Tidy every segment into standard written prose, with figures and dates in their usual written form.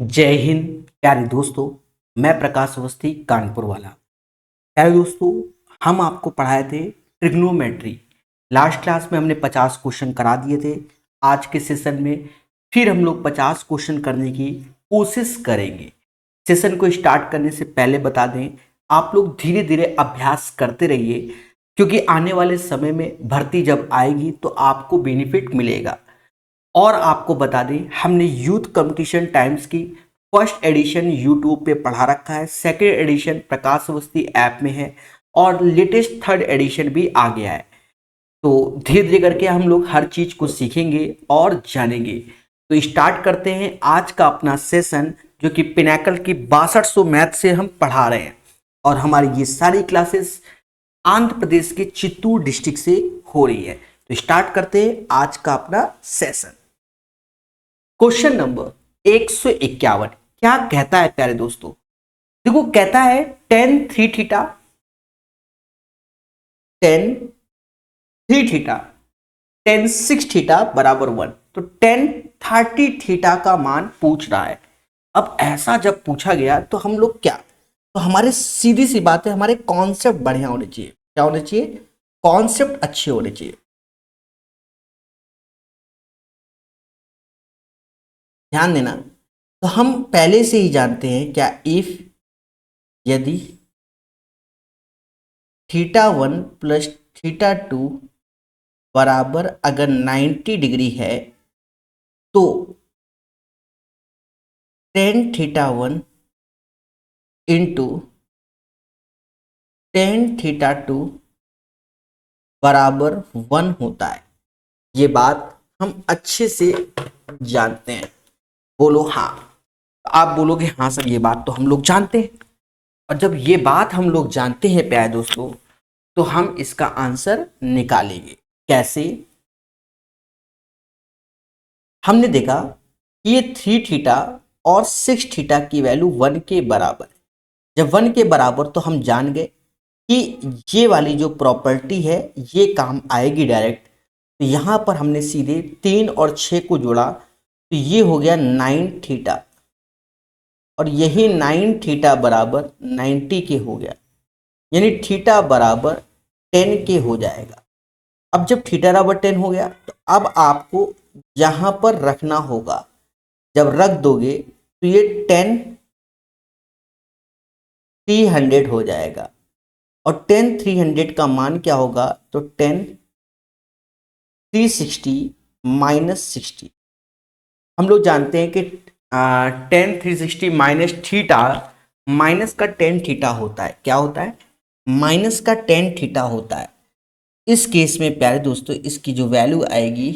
जय हिंद प्यारे दोस्तों। मैं प्रकाश अवस्थी कानपुर वाला। प्यारे दोस्तों, हम आपको पढ़ाए थे ट्रिग्नोमेट्री। लास्ट क्लास में हमने 50 क्वेश्चन करा दिए थे। आज के सेशन में फिर हम लोग 50 क्वेश्चन करने की कोशिश करेंगे। सेशन को स्टार्ट करने से पहले बता दें, आप लोग धीरे धीरे अभ्यास करते रहिए, क्योंकि आने वाले समय में भर्ती जब आएगी तो आपको बेनिफिट मिलेगा। और आपको बता दें, हमने यूथ कंपटीशन टाइम्स की फर्स्ट एडिशन यूट्यूब पे पढ़ा रखा है, सेकेंड एडिशन प्रकाश अवस्थी ऐप में है और लेटेस्ट थर्ड एडिशन भी आ गया है। तो धीरे धीरे करके हम लोग हर चीज को सीखेंगे और जानेंगे। तो स्टार्ट करते हैं आज का अपना सेशन, जो कि पिनाकल की 6200 मैथ से हम पढ़ा रहे हैं। और हमारी ये सारी क्लासेस आंध्र प्रदेश के चित्तूर डिस्ट्रिक्ट से हो रही है। तो स्टार्ट करते हैं आज का अपना सेशन। क्वेश्चन नंबर 151 क्या कहता है प्यारे दोस्तों? देखो, कहता है ten three theta, ten three theta, ten six theta बराबर 1। तो टेन 30 थीटा का मान पूछ रहा है। अब ऐसा जब पूछा गया तो हम लोग क्या, तो हमारे सीधी सी बात है, हमारे कॉन्सेप्ट बढ़िया होने चाहिए। क्या होने चाहिए? कॉन्सेप्ट अच्छे होने चाहिए। ध्यान देना। तो हम पहले से ही जानते हैं क्या, इफ यदि theta one plus theta two बराबर अगर 90 डिग्री है, तो tan theta one into tan theta two बराबर 1 होता है। ये बात हम अच्छे से जानते हैं। बोलो हाँ। आप बोलोगे हाँ सर, ये बात तो हम लोग जानते हैं। और जब ये बात हम लोग जानते हैं प्यारे दोस्तों, तो हम इसका आंसर निकालेंगे। कैसे? हमने देखा कि ये थ्री थीटा और सिक्स थीटा की वैल्यू 1 के बराबर है। जब 1 के बराबर, तो हम जान गए कि ये वाली जो प्रॉपर्टी है ये काम आएगी डायरेक्ट। तो यहाँ पर हमने सीधे 3 और 6 को जोड़ा, तो ये हो गया 9 थीटा, और यही 9 थीटा बराबर 90 के हो गया, यानी थीटा बराबर 10 के हो जाएगा। अब जब थीटा बराबर 10 हो गया, तो अब आपको यहाँ पर रखना होगा। जब रख दोगे तो ये 10 300 हो जाएगा, और 10 300 का मान क्या होगा? तो 10 360 माइनस 60। हम लोग जानते हैं कि 10 360 माइनस थीटा, माइनस का 10 थीटा होता है। क्या होता है? माइनस का 10 थीटा होता है। इस केस में प्यारे दोस्तों, इसकी जो वैल्यू आएगी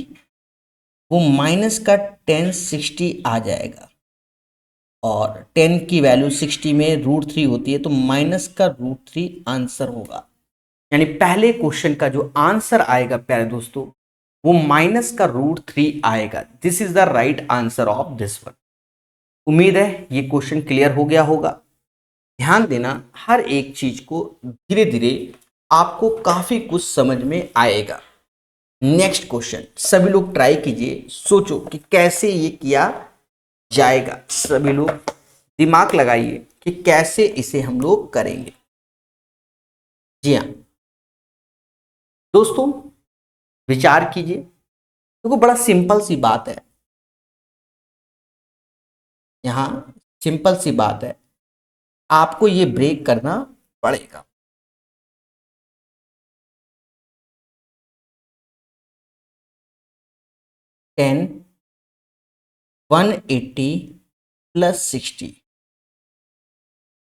वो माइनस का 1060 आ जाएगा, और 10 की वैल्यू 60 में √3 होती है, तो माइनस का √3 आंसर होगा। यानी पहले क्वेश्चन का जो आंसर आएगा प्यारे दोस्तों, वो माइनस का √3 आएगा। This is the right answer of this one. उम्मीद है ये क्वेश्चन क्लियर हो गया होगा। ध्यान देना, हर एक चीज को धीरे धीरे आपको काफी कुछ समझ में आएगा। नेक्स्ट क्वेश्चन सभी लोग ट्राई कीजिए, सोचो कि कैसे ये किया जाएगा। सभी लोग दिमाग लगाइए कि कैसे इसे हम लोग करेंगे। जी हाँ दोस्तों, विचार कीजिए। देखो, बड़ा सिंपल सी बात है। यहाँ सिंपल सी बात है, आपको ये ब्रेक करना पड़ेगा। Ten 180 plus 60,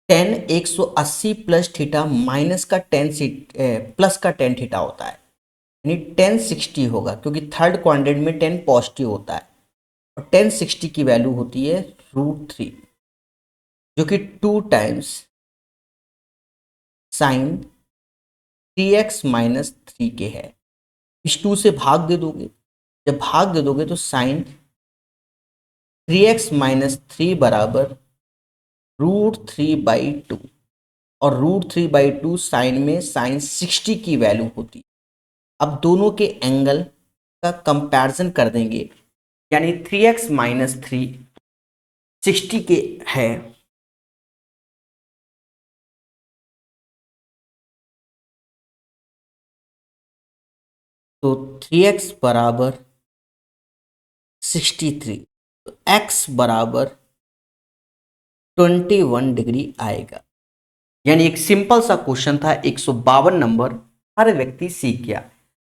10 180 plus theta minus का 10 प्लस का 10 थीटा होता है, यानी 1060 होगा, क्योंकि थर्ड क्वाड्रेंट में 10 पॉजिटिव होता है, और 1060 की वैल्यू होती है √3, जो कि 2 टाइम्स साइन 3x माइनस 3 के है। इस 2 से भाग दे दोगे। जब भाग दे दोगे तो साइन 3x माइनस 3 बराबर √3/2, और √3/2 साइन में साइन 60 की वैल्यू होती। अब दोनों के एंगल का कंपैरिजन कर देंगे, यानी 3x माइनस 3 60 के है, तो 3x बराबर 63, तो x बराबर 21 डिग्री आएगा। यानी एक सिंपल सा क्वेश्चन था, 152 नंबर, हर व्यक्ति सीख गया।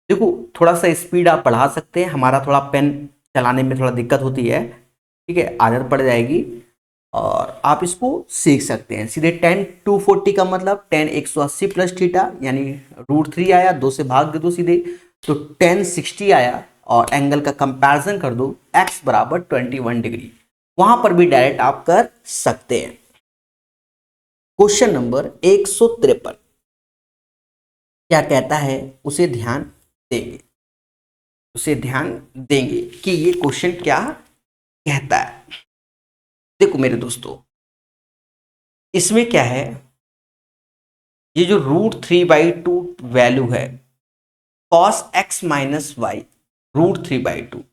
देखो थोड़ा सा स्पीड आप बढ़ा सकते हैं, हमारा थोड़ा पेन चलाने में थोड़ा दिक्कत होती है, ठीक है, आदत पड़ जाएगी और आप इसको सीख सकते हैं। सीधे 10 240 का मतलब 10 180 प्लस थीटा, यानी √3 आया, 2 से भाग दो सीधे, तो 10 60 आया, और एंगल का कंपैरिजन कर दो, x बराबर 21 डिग्री, वहां पर भी डायरेक्ट आप कर सकते हैं। क्वेश्चन नंबर 153 क्या कहता है, उसे ध्यान देंगे, उसे ध्यान देंगे कि ये क्वेश्चन क्या कहता है। देखो मेरे दोस्तों, इसमें क्या है, ये जो √3/2 वैल्यू है, cos x माइनस वाई √3/2,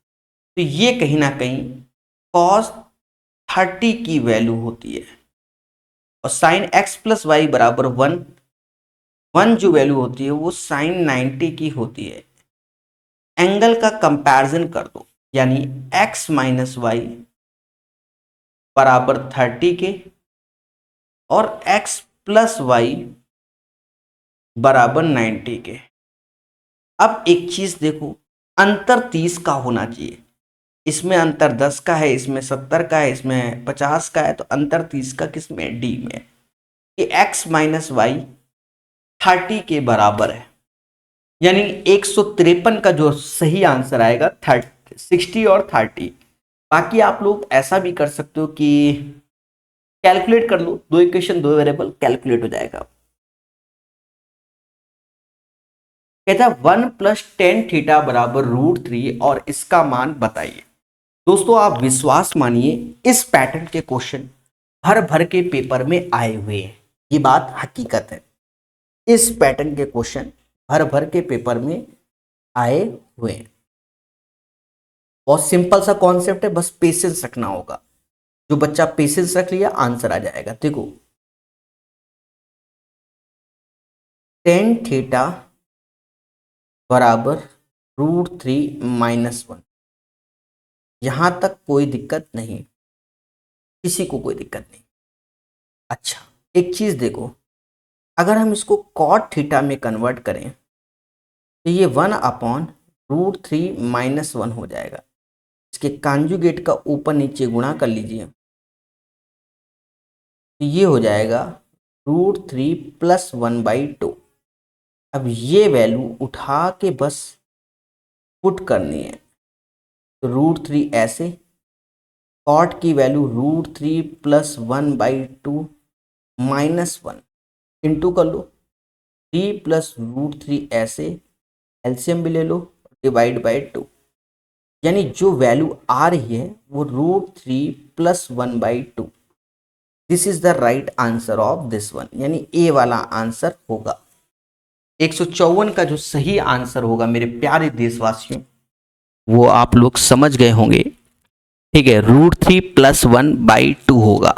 तो ये कहीं ना कहीं cos 30 की वैल्यू होती है, और sin x प्लस वाई बराबर 1 जो वैल्यू होती है वो sin 90 की होती है। एंगल का कंपैरिजन कर दो, यानी x माइनस वाई बराबर 30 के और x प्लस वाई बराबर 90 के। अब एक चीज देखो, अंतर 30 का होना चाहिए, इसमें अंतर 10 का है, इसमें 70 का है, इसमें 50 का है, तो अंतर 30 का किसमें, डी में, कि x माइनस वाई 30 के बराबर है। यानी 153 का जो सही आंसर आएगा 60 और 30। बाकी आप लोग ऐसा भी कर सकते हो कि कैलकुलेट कर लो, 2 इक्वेशन 2 वेरिएबल कैलकुलेट हो जाएगा। कहता है 1 + tan थीटा बराबर √3 और इसका मान बताइए। दोस्तों आप विश्वास मानिए, इस पैटर्न के क्वेश्चन भर भर के पेपर में आए हुए हैं, ये बात हकीकत है। इस पैटर्न के क्वेश्चन भर भर के पेपर में आए हुए हैं। बहुत सिंपल सा कॉन्सेप्ट है, बस पेशेंस रखना होगा। जो बच्चा पेशेंस रख लिया आंसर आ जाएगा। देखो tan थीटा बराबर √3 - 1, यहां तक कोई दिक्कत नहीं, किसी को कोई दिक्कत नहीं। अच्छा एक चीज देखो, अगर हम इसको cot थीटा में कन्वर्ट करें तो ये 1/√3 - 1 हो जाएगा। इसके कॉन्जुगेट का ऊपर नीचे गुणा कर लीजिए, तो ये हो जाएगा √3 + 1/2। अब ये वैल्यू उठा के बस पुट करनी है, तो √3 ऐसे, कॉट की वैल्यू √3 + 1/2 - 1 इंटू कर लो, 3 + √3 ऐसे, एलसीएम भी ले लो, डिवाइड बाई 2, यानी जो वैल्यू आ रही है वो √3 + 1/2। This is the right answer of this one, यानी ए वाला आंसर होगा। 154 का जो सही आंसर होगा मेरे प्यारे देशवासियों, वो आप लोग समझ गए होंगे, ठीक है, √3 + 1/2 होगा।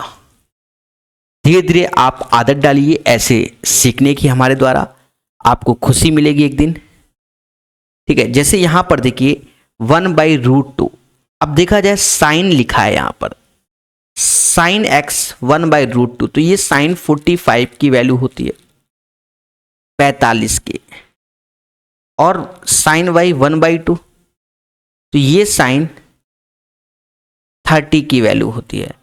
धीरे धीरे आप आदत डालिए ऐसे सीखने की, हमारे द्वारा आपको खुशी मिलेगी एक दिन, ठीक है। जैसे यहां पर देखिए 1/√2, अब देखा जाए साइन लिखा है यहां पर, साइन x 1/√2, तो ये साइन 45 की वैल्यू होती है, 45 की, और साइन y 1/2, तो ये साइन 30 की वैल्यू होती है।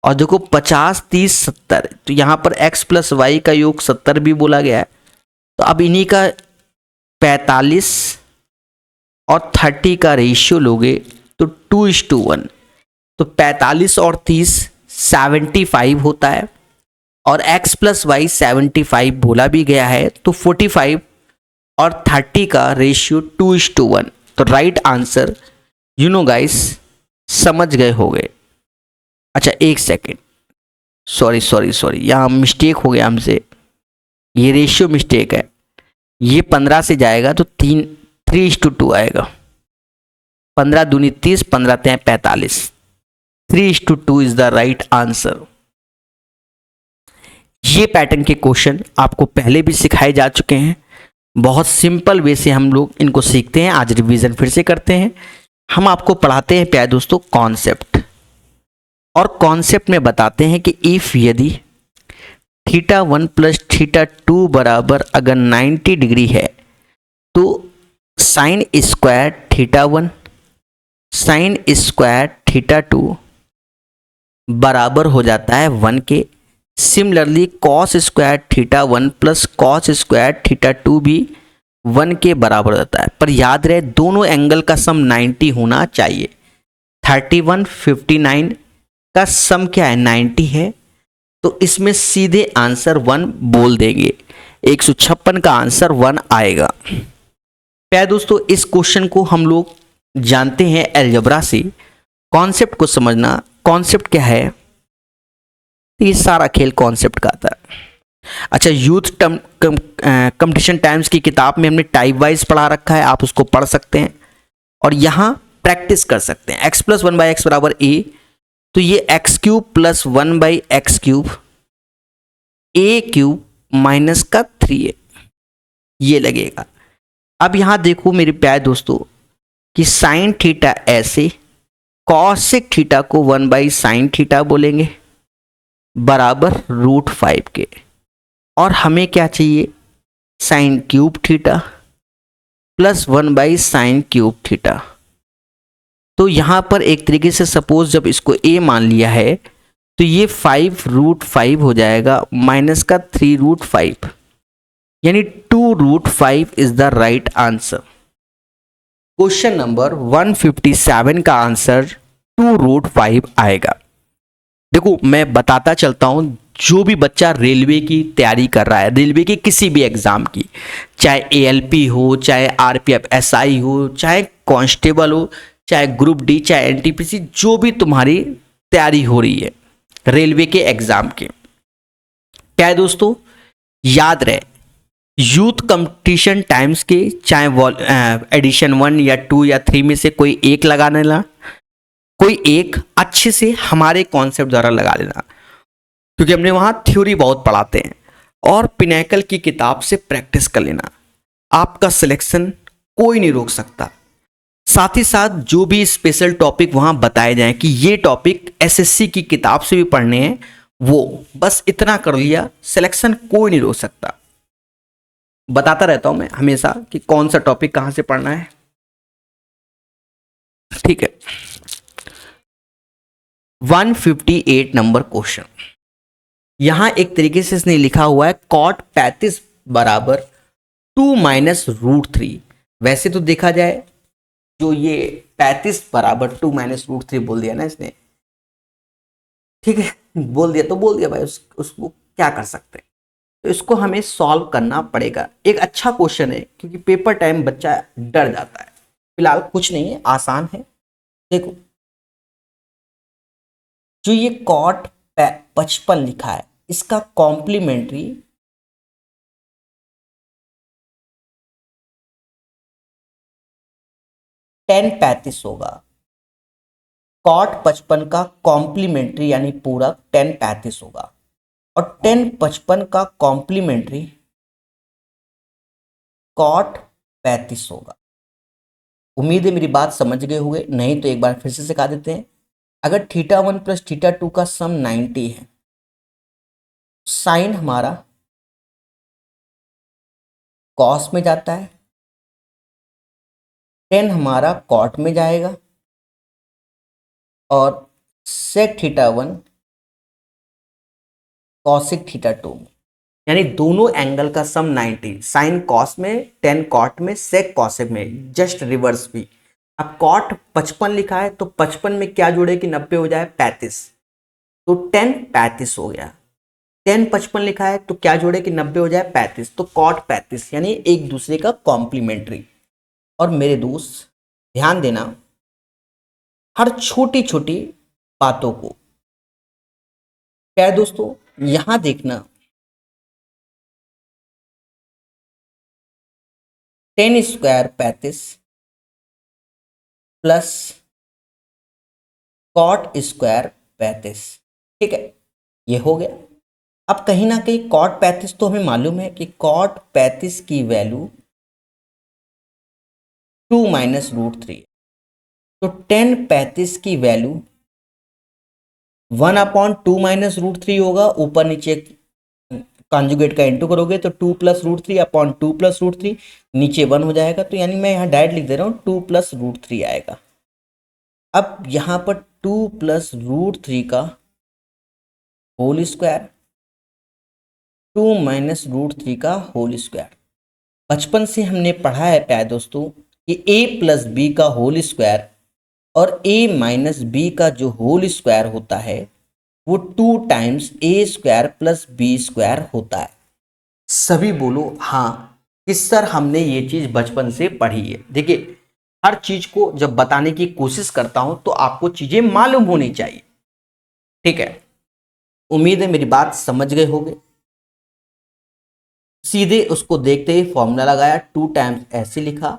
और देखो 50 30 70, तो यहाँ पर x प्लस वाई का योग 70 भी बोला गया है, तो अब इन्हीं का 45 और 30 का रेशियो लोगे तो 2:1, तो 45 और 30 75 होता है, और x प्लस वाई 75 बोला भी गया है, तो 45 और 30 का रेशियो 2:1, तो right answer you know guys, समझ गए होंगे। अच्छा एक सेकेंड, सॉरी यहाँ मिस्टेक हो गया हमसे, ये रेशियो मिस्टेक है, ये 15 से जाएगा तो 3:2 आएगा, 15 दूनी 30, 15 3 45, 3:2 इज द राइट आंसर। ये पैटर्न के क्वेश्चन आपको पहले भी सिखाए जा चुके हैं, बहुत सिंपल वे से हम लोग इनको सीखते हैं। आज रिवीजन फिर से करते हैं। हम आपको पढ़ाते हैं प्यारे दोस्तों कॉन्सेप्ट, और कॉन्सेप्ट में बताते हैं कि इफ यदि θ1 प्लस θ2 बराबर अगर 90 डिग्री है तो साइन स्क्वायर θ1 साइन स्क्वायर θ2 बराबर हो जाता है 1 के। Similarly cos square θ1 plus cos square θ2 भी 1 के बराबर हो जाता है। पर याद रहे दोनों एंगल का सम 90 होना चाहिए। 31 59 का सम क्या है, 90 है, तो इसमें सीधे आंसर 1 बोल देंगे। 156 का आंसर 1 आएगा। प्यारे दोस्तों इस क्वेश्चन को हम लोग जानते हैं अलजेब्रा से। कॉन्सेप्ट को समझना, कॉन्सेप्ट क्या है, ये सारा खेल कॉन्सेप्ट का आता है। अच्छा, यूथ कंपटीशन टाइम्स की किताब में हमने टाइप वाइज पढ़ा रखा है, आप उसको पढ़ सकते हैं और यहाँ प्रैक्टिस कर सकते हैं। x प्लस 1/x बराबर a, तो ये x cube plus 1/x cube a cube minus का 3a ये लगेगा। अब यहाँ देखो मेरे प्यारे दोस्तों कि साइन थीटा ऐसे, कॉसेक थीटा को 1/sin थीटा बोलेंगे बराबर √5 के, और हमें क्या चाहिए, sine cube theta plus 1/sin cube theta. तो यहाँ पर एक तरीके से सपोज जब इसको a मान लिया है तो ये 5√5 हो जाएगा माइनस का 3√5, यानी 2√5 is the right answer. Question number 157 का आंसर 2√5 आएगा। देखो मैं बताता चलता हूं, जो भी बच्चा रेलवे की तैयारी कर रहा है, रेलवे की किसी भी एग्जाम की, चाहे एएलपी हो, चाहे आरपीएफ एसआई हो, चाहे कांस्टेबल हो, चाहे ग्रुप डी, चाहे एनटीपीसी, जो भी तुम्हारी तैयारी हो रही है रेलवे के एग्जाम के, क्या है दोस्तों, याद रहे यूथ कंपटीशन टाइम्स के चाहे एडिशन 1 या 2 या 3 में से कोई एक लगाने ला, कोई एक अच्छे से हमारे कॉन्सेप्ट द्वारा लगा लेना, क्योंकि हमने वहाँ थ्योरी बहुत पढ़ाते हैं, और पिनैकल की किताब से प्रैक्टिस कर लेना। आपका सिलेक्शन कोई नहीं रोक सकता। साथ ही साथ जो भी स्पेशल टॉपिक वहाँ बताए जाएं कि ये टॉपिक एसएससी की किताब से भी पढ़ने हैं, वो बस इतना कर लिया, सिलेक्शन कोई नहीं रोक सकता। बताता रहता हूं मैं हमेशा कि कौन सा टॉपिक कहां से पढ़ना है, ठीक है। 158 नंबर क्वेश्चन, यहां एक तरीके से इसने लिखा हुआ है cot 35 बराबर 2 माइनस √3। वैसे तो देखा जाए जो ये 35 बराबर 2 माइनस √3 बोल दिया ना इसने, ठीक है, बोल दिया तो बोल दिया भाई, उसको क्या कर सकते हैं। तो इसको हमें सॉल्व करना पड़ेगा। एक अच्छा क्वेश्चन है क्योंकि पेपर टाइम बच्चा डर जाता है। फिलहाल कुछ नहीं है, आसान है। देखो जो ये कॉट 55 लिखा है, इसका कॉम्प्लीमेंट्री tan 35 होगा। कॉट 55 का कॉम्प्लीमेंट्री यानी पूरक tan 35 होगा, और tan 55 का कॉम्प्लीमेंट्री कॉट 35 होगा। उम्मीद है मेरी बात समझ गए होंगे, नहीं तो एक बार फिर से सिखा देते हैं। अगर θ1 प्लस θ2 का सम 90 है, साइन हमारा कॉस में जाता है, टेन हमारा कॉट में जाएगा, और सेक θ1 कॉसिक θ2 में, यानी दोनों एंगल का सम 90, साइन कॉस में, टेन कॉट में, सेक कॉसिक में, जस्ट रिवर्स भी। अब कॉट 55 लिखा है तो 55 में क्या जोड़े कि 90 हो जाए 35, तो tan 35 हो गया। tan 55 लिखा है तो क्या जोड़े कि 90 हो जाए 35, तो कॉट 35, यानी एक दूसरे का कॉम्प्लीमेंट्री। और मेरे दोस्त ध्यान देना हर छोटी छोटी बातों को। क्या है दोस्तों, यहां देखना tan square 35 plus cot square 35। ठीक है, ये हो गया। अब कहीं ना कहीं कॉट 35 तो हमें मालूम है कि कॉट 35 की वैल्यू 2 माइनस रूट 3, तो टेन 35 की वैल्यू 1/2 माइनस रूट 3 होगा। ऊपर नीचे कॉन्जुगेट का इंटू करोगे तो 2 plus root 3 upon 2 plus root 3, नीचे 1 हो जाएगा। तो यानी मैं यहाँ डायरेक्ट लिख दे रहा हूँ 2 प्लस रूट 3 आएगा। अब यहाँ पर 2 प्लस रूट 3 का होल स्क्वायर, 2 माइनस रूट 3 का होल स्क्वायर। बचपन से हमने पढ़ा है प्यारे दोस्तों कि a प्लस बी का होल स्क्वायर और a माइनस बी का जो होल स्क्वायर होता है वो 2 टाइम्स ए स्क्वायर प्लस बी स्क्वायर होता है। सभी बोलो हाँ कि सर हमने ये चीज बचपन से पढ़ी है। देखिए, हर चीज को जब बताने की कोशिश करता हूं तो आपको चीजें मालूम होनी चाहिए। ठीक है, उम्मीद है मेरी बात समझ गए होंगे। सीधे उसको देखते ही फॉर्मूला लगाया, 2 टाइम्स ऐसे लिखा,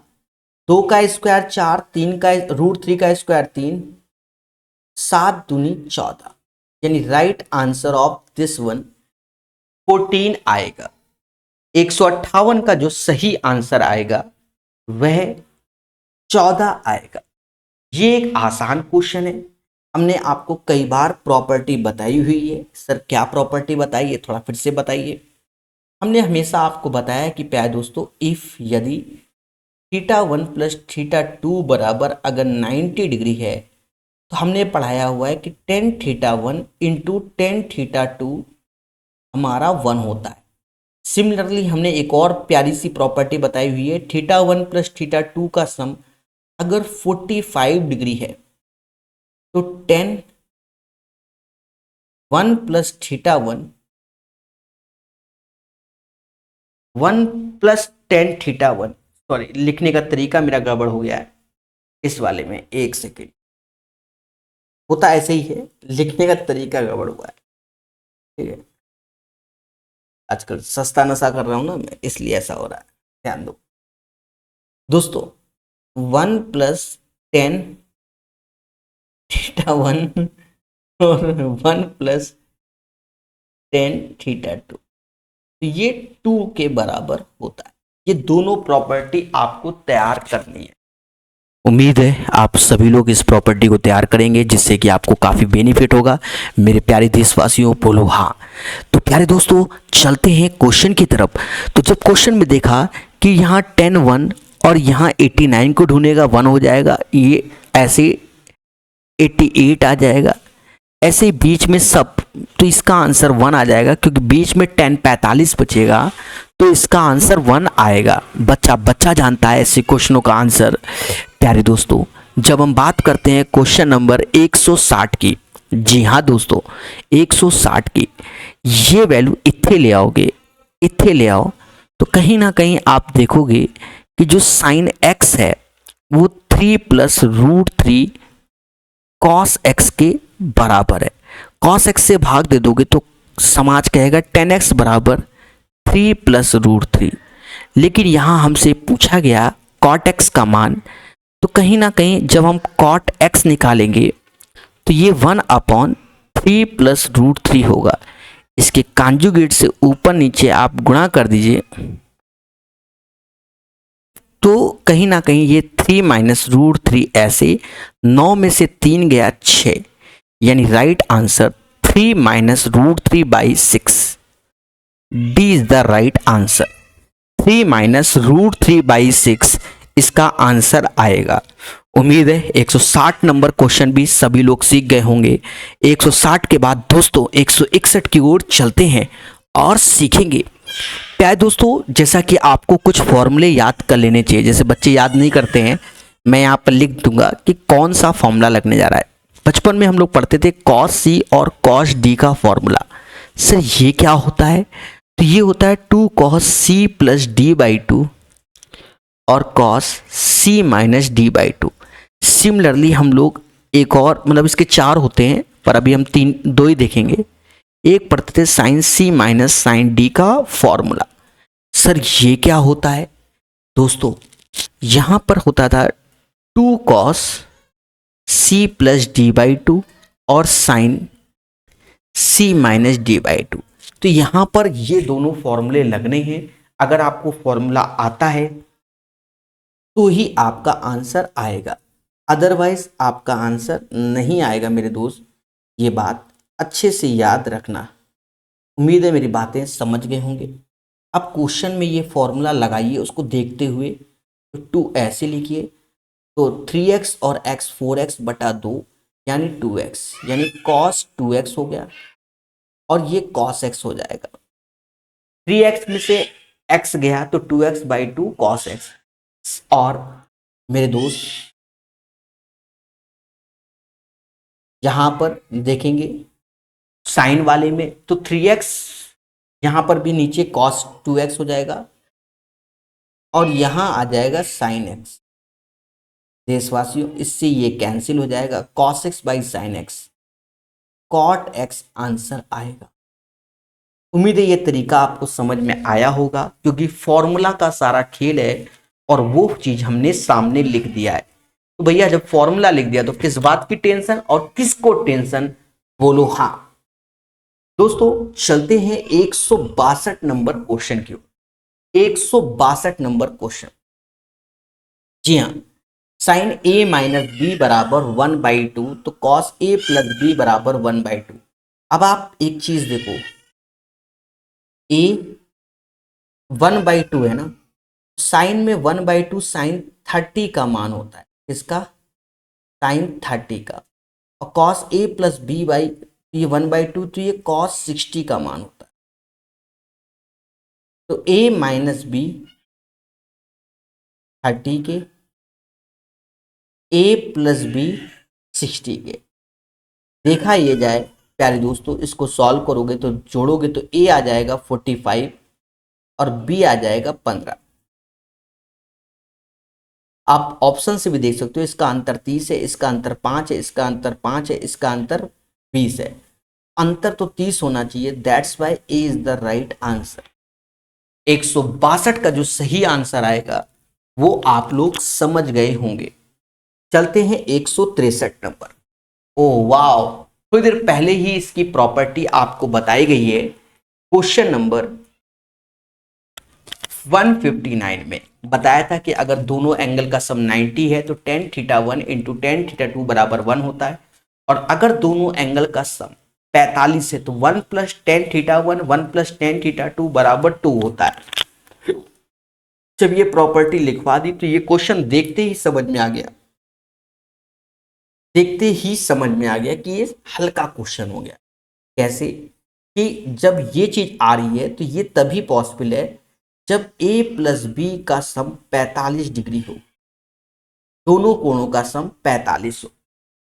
2 का स्क्वायर 4, 3 का रूट 3 का स्क्वायर 3, 7 दूनी 14, यानी right answer of this one 14 आएगा। 158 का जो सही आंसर आएगा वह 14 आएगा। ये एक आसान क्वेश्चन है। हमने आपको कई बार प्रॉपर्टी बताई हुई है। सर क्या प्रॉपर्टी बताई है, थोड़ा फिर से बताइए। हमने हमेशा आपको बताया कि प्यारे दोस्तों, इफ यदि θ1 प्लस θ2 बराबर अगर 90 डिग्री है तो हमने पढ़ाया हुआ है कि tan θ1 इंटू tan θ2 हमारा 1 होता है। सिमिलरली हमने एक और प्यारी सी प्रॉपर्टी बताई हुई है, θ1 प्लस θ2 का सम अगर 45 डिग्री है तो tan 1 plus θ1 1 plus tan θ1, sorry लिखने का तरीका मेरा गड़बड़ हो गया है इस वाले में, एक सेकेंड। होता ऐसे ही है, लिखने का तरीका गड़बड़ हुआ है। ठीक है, आजकल सस्ता नशा कर रहा हूं ना मैं, इसलिए ऐसा हो रहा है, ध्यान दो दोस्तों। 1 प्लस tan θ1 और 1 प्लस tan θ2, तो ये 2 के बराबर होता है। ये दोनों प्रॉपर्टी आपको तैयार करनी है। उम्मीद है आप सभी लोग इस प्रॉपर्टी को तैयार करेंगे जिससे कि आपको काफ़ी बेनिफिट होगा। मेरे प्यारे देशवासियों बोलो हाँ। तो प्यारे दोस्तों चलते हैं क्वेश्चन की तरफ। तो जब क्वेश्चन में देखा कि यहाँ 10 1 और यहाँ 89 को ढूंढेगा 1 हो जाएगा, ये ऐसे 88 आ जाएगा, ऐसे बीच में सब, तो इसका आंसर 1 आ जाएगा क्योंकि बीच में 10 45 बचेगा तो इसका आंसर 1 आएगा। बच्चा जानता है ऐसे क्वेश्चनों का आंसर। प्यारे दोस्तों जब हम बात करते हैं क्वेश्चन नंबर 160 की, जी हाँ दोस्तों 160 की, ये वैल्यू इत्थे ले आओगे, इत्थे ले आओ तो कहीं ना कहीं आप देखोगे कि जो साइन x है वो 3 प्लस रूट 3 कॉस x के बराबर है। कॉस x से भाग दे दोगे तो समाज कहेगा 10x बराबर 3 प्लस रूट 3। लेकिन यहाँ हमसे पूछा गया कॉट x का मान, तो कहीं ना कहीं जब हम कॉट x निकालेंगे तो ये 1/3 प्लस रूट 3 होगा। इसके कॉन्जुगेट से ऊपर नीचे आप गुणा कर दीजिए तो कहीं ना कहीं ये 3 माइनस रूट 3 ऐसे, 9 में से 3 गया 6, यानी right answer 3 minus root 3 by 6। D is the right answer. 3 minus root 3 by 6 इसका आंसर आएगा। उम्मीद है 160 नंबर क्वेश्चन भी सभी लोग सीख गए होंगे। 160 के बाद दोस्तों 161 की ओर चलते हैं और सीखेंगे। प्यारे दोस्तों जैसा कि आपको कुछ फॉर्मूले याद कर लेने चाहिए, जैसे बच्चे याद नहीं करते हैं, मैं यहाँ पर लिख दूंगा कि कौन सा फॉर्मूला लगने जा रहा है। बचपन में हम लोग पढ़ते थे कॉस सी और कॉस डी का फॉर्मूला। सर ये क्या होता है? तो ये होता है 2 cos C plus D by 2 और cos C minus D by 2। Similarly हम लोग एक और, मतलब इसके 4 होते हैं पर अभी हम 2 ही देखेंगे। एक पढ़ते थे sign C minus sign D का फॉर्मूला। सर ये क्या होता है? दोस्तों यहाँ पर होता था 2 cos C plus D by two और sine C minus D by two. तो यहाँ पर ये दोनों फॉर्मूले लगने हैं। अगर आपको फॉर्मूला आता है तो ही आपका आंसर आएगा, अदरवाइज आपका आंसर नहीं आएगा मेरे दोस्त। ये बात अच्छे से याद रखना। उम्मीद है मेरी बातें समझ गए होंगे। अब क्वेश्चन में ये फॉर्मूला लगाइए, उसको देखते हुए तो 2 ऐसे लिखिए, तो 3x और x 4x बटा 2 यानी 2x, यानी cos 2x हो गया और ये cos x हो जाएगा। 3x में से x गया तो 2x बाई 2 cos x। और मेरे दोस्त यहां पर देखेंगे साइन वाले में तो 3x यहां पर भी नीचे cos 2x हो जाएगा और यहां आ जाएगा sin x। देशवासियों इससे ये कैंसिल हो जाएगा, cos x by sin x, cot x answer आएगा। उम्मीद है ये तरीका आपको समझ में आया होगा, क्योंकि फॉर्मूला का सारा खेल है और वो चीज हमने सामने लिख दिया है। तो भैया जब फॉर्मूला लिख दिया तो किस बात की टेंशन और किसको टेंशन, बोलो हाँ। दोस्तों चलते हैं 162 नंबर क्वेश्चन की ओर। 162 नंबर क्वेश्चन, जी हाँ, साइन ए माइनस बी बराबर 1/2 तो कॉस ए प्लस बी बराबर 1/2। अब आप एक चीज देखो, ए 1/2 है ना, साइन में 1/2 साइन 30 का मान होता है, इसका साइन 30 का, और cos A plus B by ये 1/2 तो ये कॉस 60 का मान होता है। तो ए माइनस बी 30 के, ए प्लस बी 60 के। देखा ये जाए प्यारे दोस्तों, इसको सॉल्व करोगे तो जोड़ोगे तो ए आ जाएगा 45 और बी आ जाएगा 15। आप ऑप्शन से भी देख सकते हो, इसका अंतर 30 है, इसका अंतर 5 है, इसका अंतर 5 है, इसका अंतर 20 है। अंतर तो 30 होना चाहिए, that's why A is the right answer. 162 का जो सही आंसर आएगा वो आप लोग समझ गए होंगे। चलते हैं 163 नंबर। ओ वाओ, थोड़ी देर पहले ही इसकी प्रॉपर्टी आपको बताई गई है। क्वेश्चन नंबर 159 में बताया था कि अगर दोनों एंगल का सम 90 है तो tan theta 1 into tan theta 2 बराबर 1 होता है, और अगर दोनों एंगल का सम 45 है तो 1 plus tan theta 1 1 plus tan theta 2 बराबर 2 होता है। जब ये प्रॉपर्टी लिखवा दी तो ये क्वेश्चन देखते ही समझ में आ गया, देखते ही समझ में आ गया कि ये हल्का क्वेश्चन हो गया। कैसे कि जब ये चीज आ रही है तो ये तभी पॉसिबल है जब a प्लस बी का सम 45 डिग्री हो, दोनों कोणों का सम 45 हो।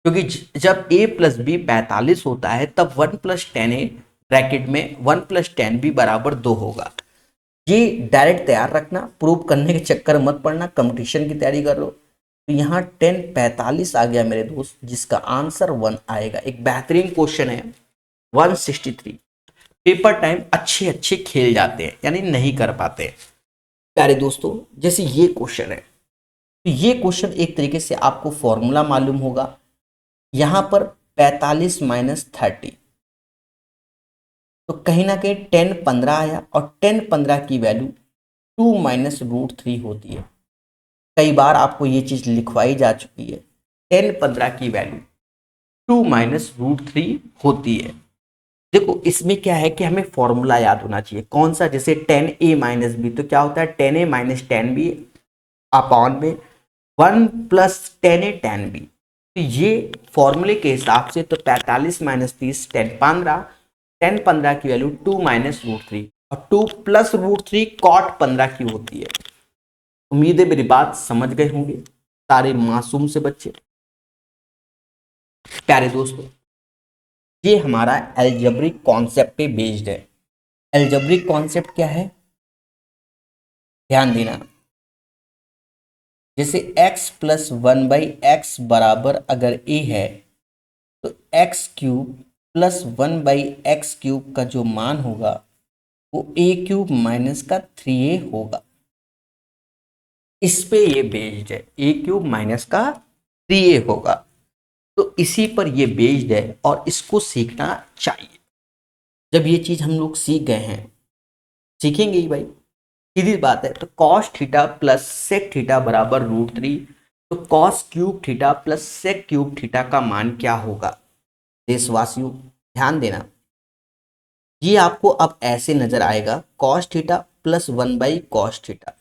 क्योंकि जब a प्लस बी 45 होता है तब 1 प्लस टेन ए ब्रैकेट में 1 प्लस टेन बी बराबर 2 होगा। ये डायरेक्ट तैयार रखना, प्रूव करने के चक्कर मत पड़ना, कंपटीशन की तैयारी कर लो। तो यहाँ 10 45 आ गया मेरे दोस्त, जिसका आंसर 1 आएगा। एक बेहतरीन क्वेश्चन है 163। पेपर टाइम अच्छे अच्छे खेल जाते हैं, यानी नहीं कर पाते प्यारे दोस्तों। जैसे ये क्वेश्चन है, तो ये क्वेश्चन एक तरीके से आपको फॉर्मूला मालूम होगा। यहां पर 45 माइनस 30, तो कहीं ना कहीं 10 15 आया, और 10 15 की वैल्यू 2 माइनस रूट 3 होती है। कई बार आपको ये चीज लिखवाई जा चुकी है, 10 15 की वैल्यू 2 माइनस रूट 3 होती है। देखो इसमें क्या है कि हमें फॉर्मूला याद होना चाहिए। कौन सा? जैसे 10a माइनस बी, तो क्या होता है 10a माइनस 10b अपॉन में 1 प्लस 10a tan b। तो ये फॉर्मूले के हिसाब से तो 45 माइनस 30 10 15, 10 15 की वैल्यू 2 माइनस रूट 3 और 2 प्लस रूट 3 कॉट 15 की होती है। उम्मीद है मेरी बात समझ गए होंगे सारे मासूम से बच्चे। प्यारे दोस्तों, ये हमारा एल्जेब्रिक कॉन्सेप्ट पे बेस्ड है। एल्जेब्रिक कॉन्सेप्ट क्या है, ध्यान देना। जैसे x प्लस 1/x बराबर अगर a है तो x cube plus 1/x cube का जो मान होगा वो a क्यूब माइनस का 3a होगा। इस पे ये बेस्ड है, a क्यूब माइनस का 3a होगा। तो इसी पर ये बेस्ड है और इसको सीखना चाहिए। जब ये चीज हम लोग सीख गए हैं, सीखेंगे ही भाई, सीधी बात है। तो cos theta plus sec theta बराबर √3। तो cos cube theta plus sec cube theta का मान क्या होगा? देशवासियों ध्यान देना, ये आपको अब ऐसे नजर आएगा, कॉस थीटा प्लस 1/कॉस थीटा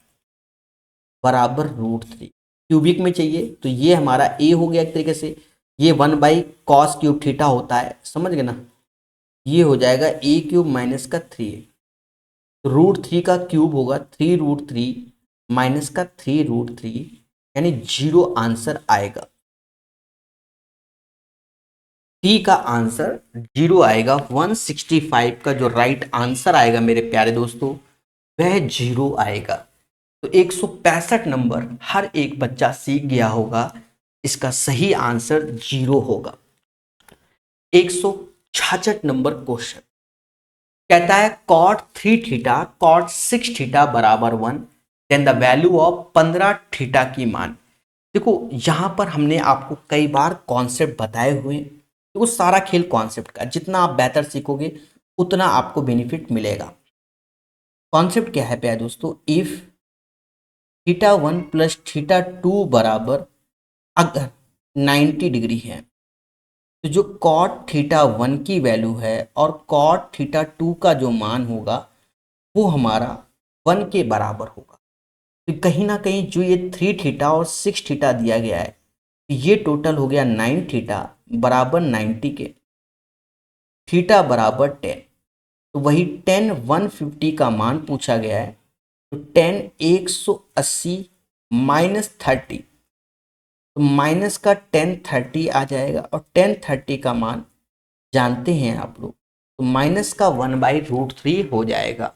बराबर √3। क्यूबिक में चाहिए तो ये हमारा ए हो गया एक तरीके से, ये 1/कॉस क्यूब थीटा होता है, समझ गए ना। ये हो जाएगा ए क्यूब माइनस का 3, √3 का क्यूब होगा 3√3 माइनस का 3√3, यानी 0 आंसर आएगा। टी का आंसर 0 आएगा। 165 का जो राइट आंसर आएगा मेरे प्यारे दोस्तों, वह 0 आएगा। तो 165 नंबर हर एक बच्चा सीख गया होगा, इसका सही आंसर 0 होगा। 166 नंबर क्वेश्चन कहता है cot 3 थीटा cot 6 थीटा बराबर 1, then the value of 15 theta की मान। देखो यहां पर हमने आपको कई बार कॉन्सेप्ट बताए हुए हैं। देखो सारा खेल कॉन्सेप्ट का, जितना आप बेहतर सीखोगे उतना आपको बेनिफिट मिलेगा। कॉन्सेप्ट क्या है प्यारे दोस्तों, इफ θ1 प्लस θ2 बराबर अगर 90 डिग्री है, तो जो cot θ1 की वैल्यू है और cot θ2 का जो मान होगा वो हमारा 1 के बराबर होगा। तो कहीं ना कहीं जो ये 3 थीटा और 6 थीटा दिया गया है, ये टोटल हो गया 9 थीटा बराबर 90 के, थीटा बराबर 10। तो वही 10 150 का मान पूछा गया है। तो 10 180 माइनस 30, तो माइनस का 10 30 आ जाएगा और 10 30 का मान जानते हैं आप लोग, तो माइनस का 1/√3 हो जाएगा।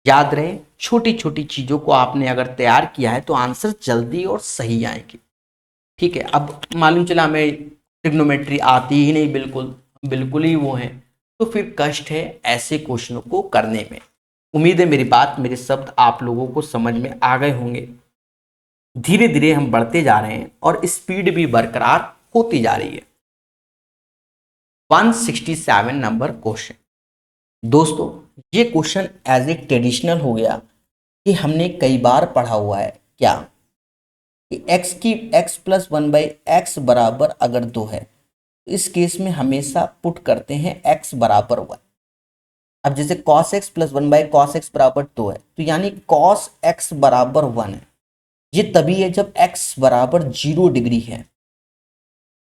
याद रहे, छोटी छोटी चीजों को आपने अगर तैयार किया है तो आंसर जल्दी और सही आएंगे। ठीक है, अब मालूम चला हमें ट्रिग्नोमेट्री आती ही नहीं, बिल्कुल बिल्कुल ही वो है, तो फिर कष्ट है ऐसे क्वेश्चनों को करने में। उम्मीद है मेरी बात, मेरे शब्द आप लोगों को समझ में आ गए होंगे। धीरे धीरे हम बढ़ते जा रहे हैं और स्पीड भी बरकरार होती जा रही है। 167 नंबर क्वेश्चन दोस्तों, ये क्वेश्चन एज ए ट्रेडिशनल हो गया कि हमने कई बार पढ़ा हुआ है। क्या कि x प्लस 1/x बराबर अगर 2 है, तो इस केस में हमेशा पुट करते हैं x बराबर 1। अब जैसे cos x plus 1/cos x बराबर 2 है, तो यानी cos x बराबर 1 है। ये तभी है जब x बराबर 0 डिग्री है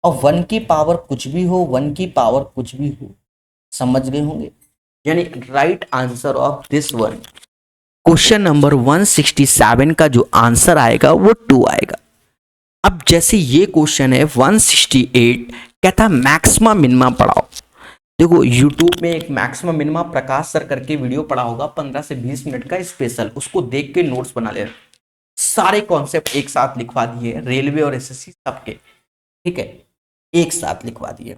और 1 की पावर कुछ भी हो, 1 की पावर कुछ भी हो, समझ गए होंगे। यानी right answer of this one, question number 167 का जो आंसर आएगा वो 2 आएगा। अब जैसे ये क्वेश्चन है 168, कहता मैक्सिमा मिनिमा पढ़ाओ। देखो YouTube में एक मैक्सिमा मिनिमा प्रकाश सर करके वीडियो पड़ा होगा 15 से 20 मिनट का स्पेशल, उसको देख के नोट्स बना लेना। सारे कॉन्सेप्ट एक साथ लिखवा दिए, रेलवे और एसएससी सबके, ठीक है, एक साथ लिखवा दिए।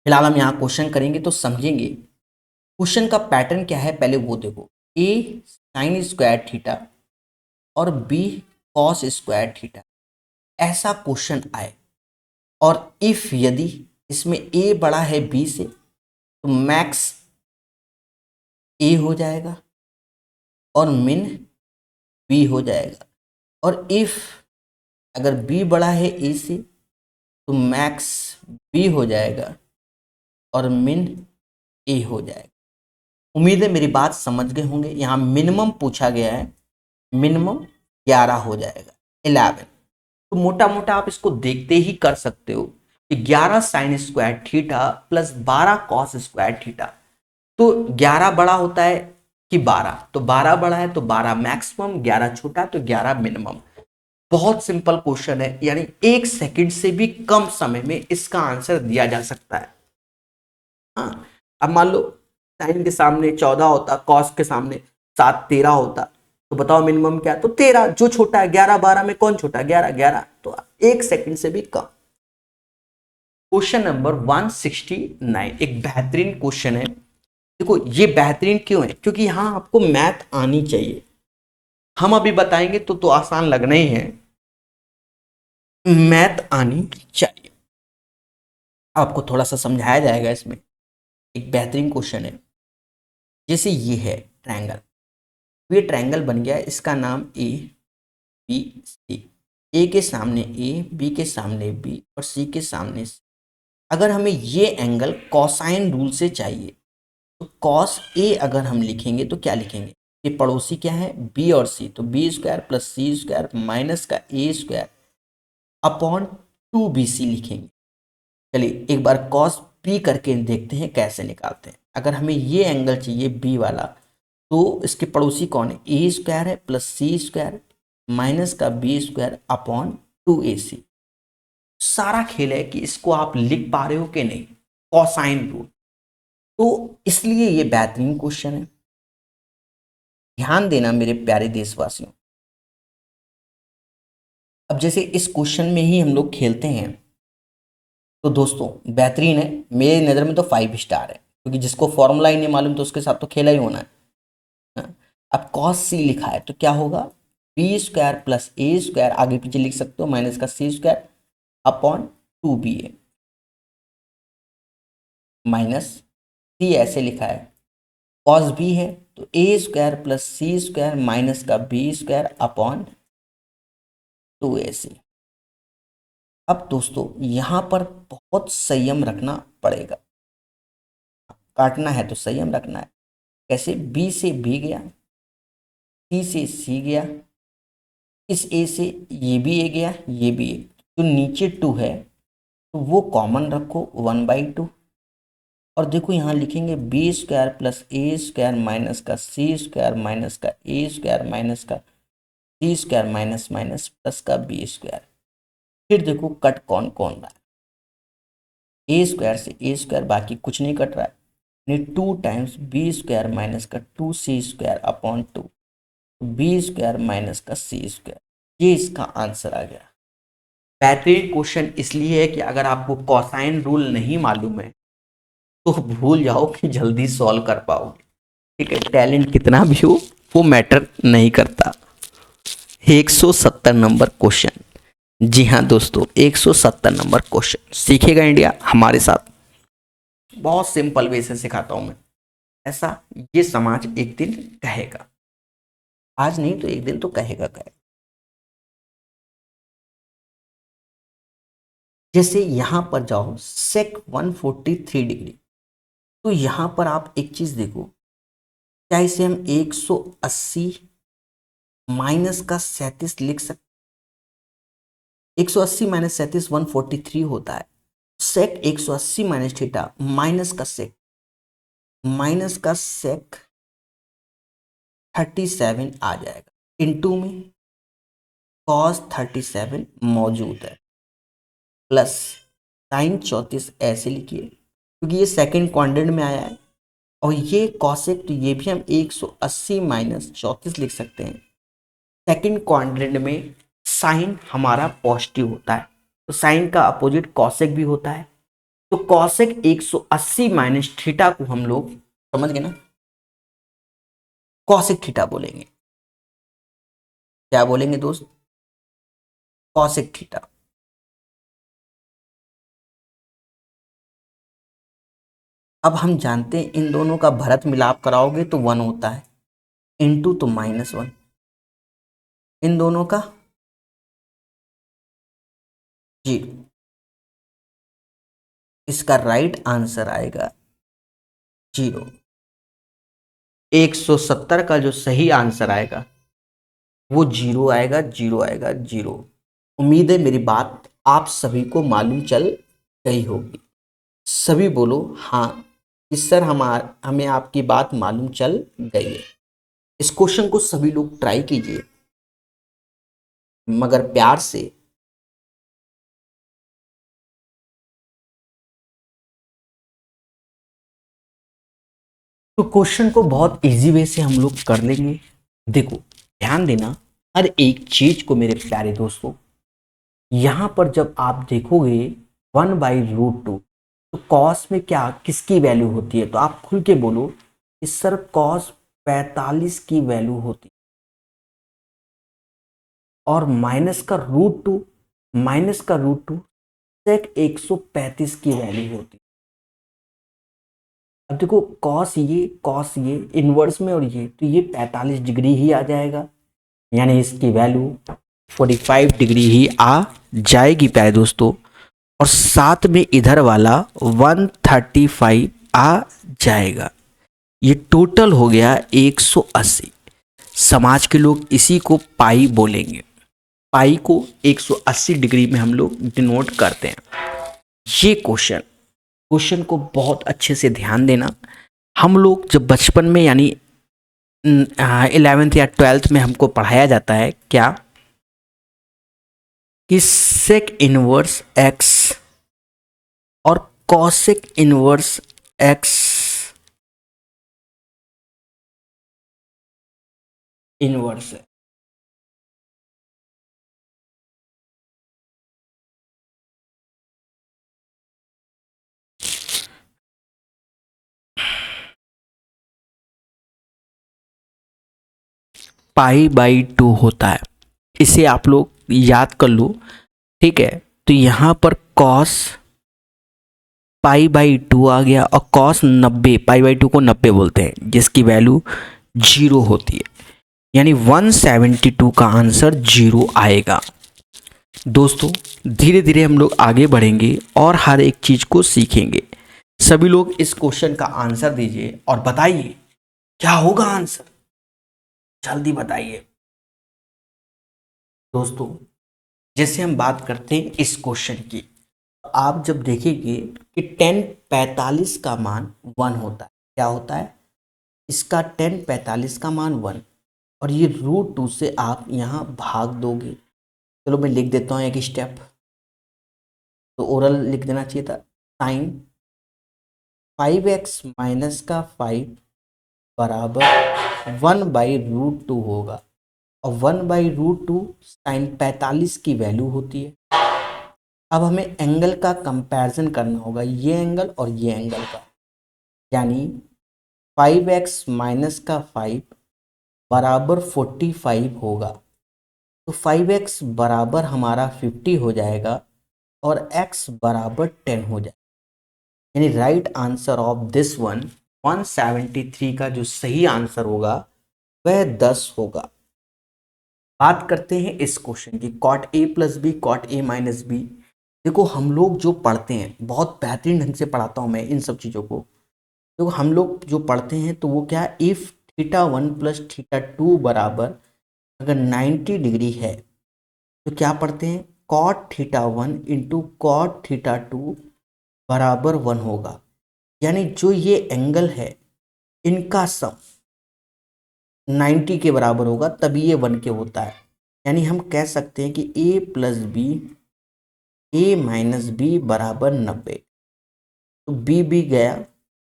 फिलहाल हम यहाँ क्वेश्चन करेंगे तो समझेंगे क्वेश्चन का पैटर्न क्या है, पहले वो देखो। a sin स्क्वायर थीटा और b cos स्क्वायर थीटा, ऐसा क्वेश्चन आए और इफ यदि इसमें a बड़ा है b से, तो मैक्स a हो जाएगा और मिन b हो जाएगा, और इफ अगर b बड़ा है a से, तो मैक्स b हो जाएगा और मिन a हो जाएगा। उम्मीद है मेरी बात समझ गए होंगे। यहाँ मिनिमम पूछा गया है, मिनिमम 11 हो जाएगा, 11। तो मोटा मोटा आप इसको देखते ही कर सकते हो कि 11 sine square theta plus 12 cos square theta, तो 11 बड़ा होता है कि 12, तो 12 बड़ा है तो 12 मैक्सिमम, 11 छोटा तो 11 मिनिमम। बहुत सिंपल क्वेश्चन है, यानी 1 सेकंड से भी कम समय में इसका आंसर दिया जा सकता है। हाँ, अब मान लो साइन के सामने 14 होता, कॉस के सामने 7 13 होता, तो बताओ मिनिमम क्या है? तो 13, जो छोटा है 11 12 में कौन छोटा है? 11 11, तो 1 सेकंड से भी कम। क्वेश्चन नंबर 169 एक बेहतरीन क्वेश्चन है। देखो ये बेहतरीन क्यों है, क्योंकि यहां आपको मैथ आनी चाहिए। हम अभी बताएंगे तो आसान लगना ही है, मैथ आनी चाहिए। आपको थोड़ा सा समझाया जाएगा इसमें। एक बेहतरीन क्वेश्चन है। जैसे ये है ट्रायंगल, ये ट्रायंगल बन गया, इसका नाम ए बी सी। ए के सामने ए, बी के सामने बी और सी के सामने सी। अगर हमें ये एंगल कॉसाइन रूल से चाहिए तो कॉस ए अगर हम लिखेंगे तो क्या लिखेंगे, ये पड़ोसी क्या है बी और सी, तो बी स्क्वायर प्लस सी स्क्वायर माइनस का ए स्क्वायर अपॉन 2bc लिखेंगे। चलिए एक बार कॉस बी करके देखते हैं कैसे निकालते हैं। अगर हमें ये एंगल चाहिए बी वाला, तो इसके पड़ोसी कौन है, ए स्क्वायर है प्लस सी स्क्वायर माइनस का बी स्क्वायर अपॉन 2ac। सारा खेल है कि इसको आप लिख पा रहे हो कि नहीं, कॉसाइन रूल। तो इसलिए ये बेहतरीन क्वेश्चन है। ध्यान देना मेरे प्यारे देशवासियों। अब जैसे इस क्वेश्चन में ही हम लोग खेलते हैं, तो दोस्तों बेहतरीन है, मेरी नज़र में तो 5 स्टार है, क्योंकि जिसको फॉर्मूला ही नहीं मालूम तो उसके साथ तो खेला ही होना है। हाँ? अब कॉस सी लिखा है तो क्या होगा, बी स्क्वायर प्लस ए स्क्वायर, आगे पीछे लिख सकते हो, माइनस का C square upon 2ba minus सी ऐसे लिखा है। कॉस बी है तो ए स्क्वायर प्लस सी स्क्वायर माइनस का बी स्क्वायर अपॉन 2ac। अब दोस्तों यहां पर बहुत संयम रखना पड़ेगा, काटना है तो संयम रखना है। कैसे, बी से बी गया, सी से सी गया, इस ए से ये भी ए गया, ये भी ए, जो नीचे 2 है तो वो कॉमन रखो 1/2, और देखो यहाँ लिखेंगे बी स्क्वायर प्लस ए स्क्वायर माइनस का सी स्क्वायर माइनस का ए स्क्वायर माइनस का C square minus minus plus का बी स्क्वायर। फिर देखो कट कौन कौन रहा है, ए स्क्वायर से ए स्क्वायर, बाकी कुछ नहीं कट रहा है, यानी 2 टाइम्स बी स्क्वायर माइनस का 2c square upon 2, B square minus का सी स्क्वायर। ये इसका आंसर आ गया। बेहतरीन क्वेश्चन इसलिए है कि अगर आपको कॉसाइन रूल नहीं मालूम है तो भूल जाओ कि जल्दी सॉल्व कर पाओगे। ठीक है, टैलेंट कितना भी हो वो मैटर नहीं करता। 170 नंबर क्वेश्चन, जी हाँ दोस्तों 170 नंबर क्वेश्चन, सीखेगा इंडिया हमारे साथ। बहुत सिंपल वे से सिखाता हूं मैं, ऐसा ये समाज एक दिन कहेगा, आज नहीं तो एक दिन तो कहेगा कहेगा। जैसे यहां पर जाओ सेक 143 डिग्री, तो यहां पर आप एक चीज देखो, क्या इसे हम 180 माइनस का 37 लिख सकते, 180 माइनस 37 143 होता है। सेक 180 माइनस थीटा माइनस का सेक 37 आ जाएगा, इनटू में कॉस 37 मौजूद है, प्लस साइन 34 ऐसे लिखिए क्योंकि ये सेकंड क्वाड्रेंट में आया है, और ये कॉसेक तो ये भी हम 180 माइनस 34 लिख सकते हैं। सेकंड क्वाड्रेंट में साइन हमारा पॉजिटिव होता है, तो साइन का अपोजिट कॉसेक भी होता है, तो कॉसेक 180 माइनस थीटा को हम लोग समझ गए ना, कॉसेक थीटा बोलेंगे। क्या बोलेंगे दोस्त, कॉसेक थीटा। अब हम जानते हैं इन दोनों का भरत मिलाप कराओगे तो 1 होता है, इनटू तो -1, इन दोनों का 0। इसका राइट आंसर आएगा 0। 170 का जो सही आंसर आएगा वो 0 आएगा, 0 आएगा, 0। उम्मीद है मेरी बात आप सभी को मालूम चल गई होगी। सभी बोलो हाँ कि सर हमें आपकी बात मालूम चल गई है। इस क्वेश्चन को सभी लोग ट्राई कीजिए, मगर प्यार से। तो क्वेश्चन को बहुत इजी वे से हम लोग कर लेंगे। देखो ध्यान देना हर एक चीज को मेरे प्यारे दोस्तों। यहां पर जब आप देखोगे 1/√2, तो कॉस में क्या किसकी वैल्यू होती है, तो आप खुल के बोलो कि सर कॉस 45 की वैल्यू होती है, और माइनस का √2, माइनस का √2 सेक 135 की वैल्यू होती है। अब देखो कॉस ये इनवर्स में और ये तो ये 45 डिग्री ही आ जाएगा, यानी इसकी वैल्यू 45 डिग्री ही आ जाएगी प्यारे दोस्तों। और साथ में इधर वाला 135 आ जाएगा। ये टोटल हो गया 180। समाज के लोग इसी को पाई बोलेंगे। पाई को 180 डिग्री में हम लोग डिनोट करते हैं। ये क्वेश्चन को बहुत अच्छे से ध्यान देना। हम लोग जब बचपन में यानी 11th या 12th में हमको पढ़ाया जाता है क्या कि सेक इनवर्स एक्स और कॉसेक इनवर्स एक्स इनवर्स है। पाई बाई 2 होता है, इसे आप लोग याद कर लो, ठीक है। तो यहाँ पर कॉस पाई बाई 2 आ गया और कॉस 90, पाई बाई 2 को 90 बोलते हैं, जिसकी वैल्यू 0 होती है, यानी 172 का आंसर 0 आएगा। दोस्तों धीरे धीरे हम लोग आगे बढ़ेंगे और हर एक चीज को सीखेंगे। सभी लोग इस क्वेश्चन का आंसर दीजिए और बताइए क्या होगा आंसर, जल्दी बताइए। दोस्तों जैसे हम बात करते हैं इस क्वेश्चन की, आप जब देखेंगे कि 1045 का मान 1 होता है, क्या होता है इसका 1045 का मान 1, और ये √2 से आप यहाँ भाग दोगे। चलो मैं लिख देता हूँ एक स्टेप, तो ओरल लिख देना चाहिए था। साइन 5x माइनस का 5 बराबर 1/√2 होगा, और 1/√2 साइन 45 की वैल्यू होती है। अब हमें एंगल का कंपैरिजन करना होगा, ये एंगल और ये एंगल का, यानी 5x माइनस का 5 बराबर 45 होगा, तो 5x बराबर हमारा 50 हो जाएगा और x बराबर 10 हो जाएगा। यानी right answer of this one 173 का जो सही आंसर होगा वह 10 होगा। बात करते हैं इस क्वेश्चन की, cot a plus B cot a minus B. देखो हम लोग जो पढ़ते हैं, बहुत बेहतरीन ढंग से पढ़ाता हूँ मैं इन सब चीज़ों को। देखो हम लोग जो पढ़ते हैं तो वो क्या, इफ θ1 प्लस θ2 बराबर अगर 90 डिग्री है तो क्या पढ़ते हैं, cot θ1 इंटू cot θ2 बराबर 1 होगा। यानी जो ये एंगल है इनका सम 90 के बराबर होगा, तभी ये 1 के होता है। यानी हम कह सकते हैं कि a plus B a minus B बराबर 90, तो b गया,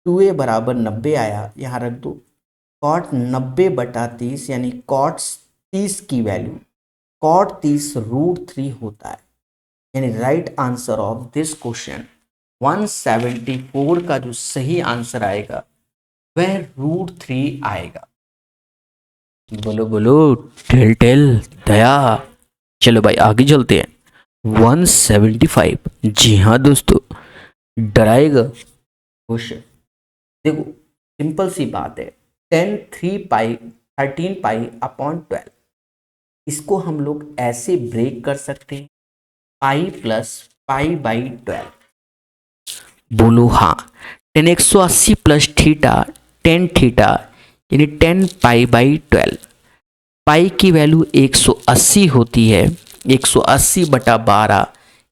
2a बराबर 90 आया, यहाँ रख दो। cot 90/30 यानी cot 30 की वैल्यू cot 30 √3 होता है। यानी right answer of this question 174 का जो सही आंसर आएगा वह √3 आएगा। बोलो बोलो टेल टेल दया। चलो भाई आगे चलते हैं। 175, जी हाँ दोस्तों, डराएगा क्वेश्चन। देखो सिंपल सी बात है, 13 पाई अपॉन 12, इसको हम लोग ऐसे ब्रेक कर सकते हैं, पाई प्लस पाई बाई 12। बोलो हाँ, 10 प्लस थीटा 10 थीटा यानी 10 पाई बाई 12। पाई की वैल्यू 180 होती है, 180/12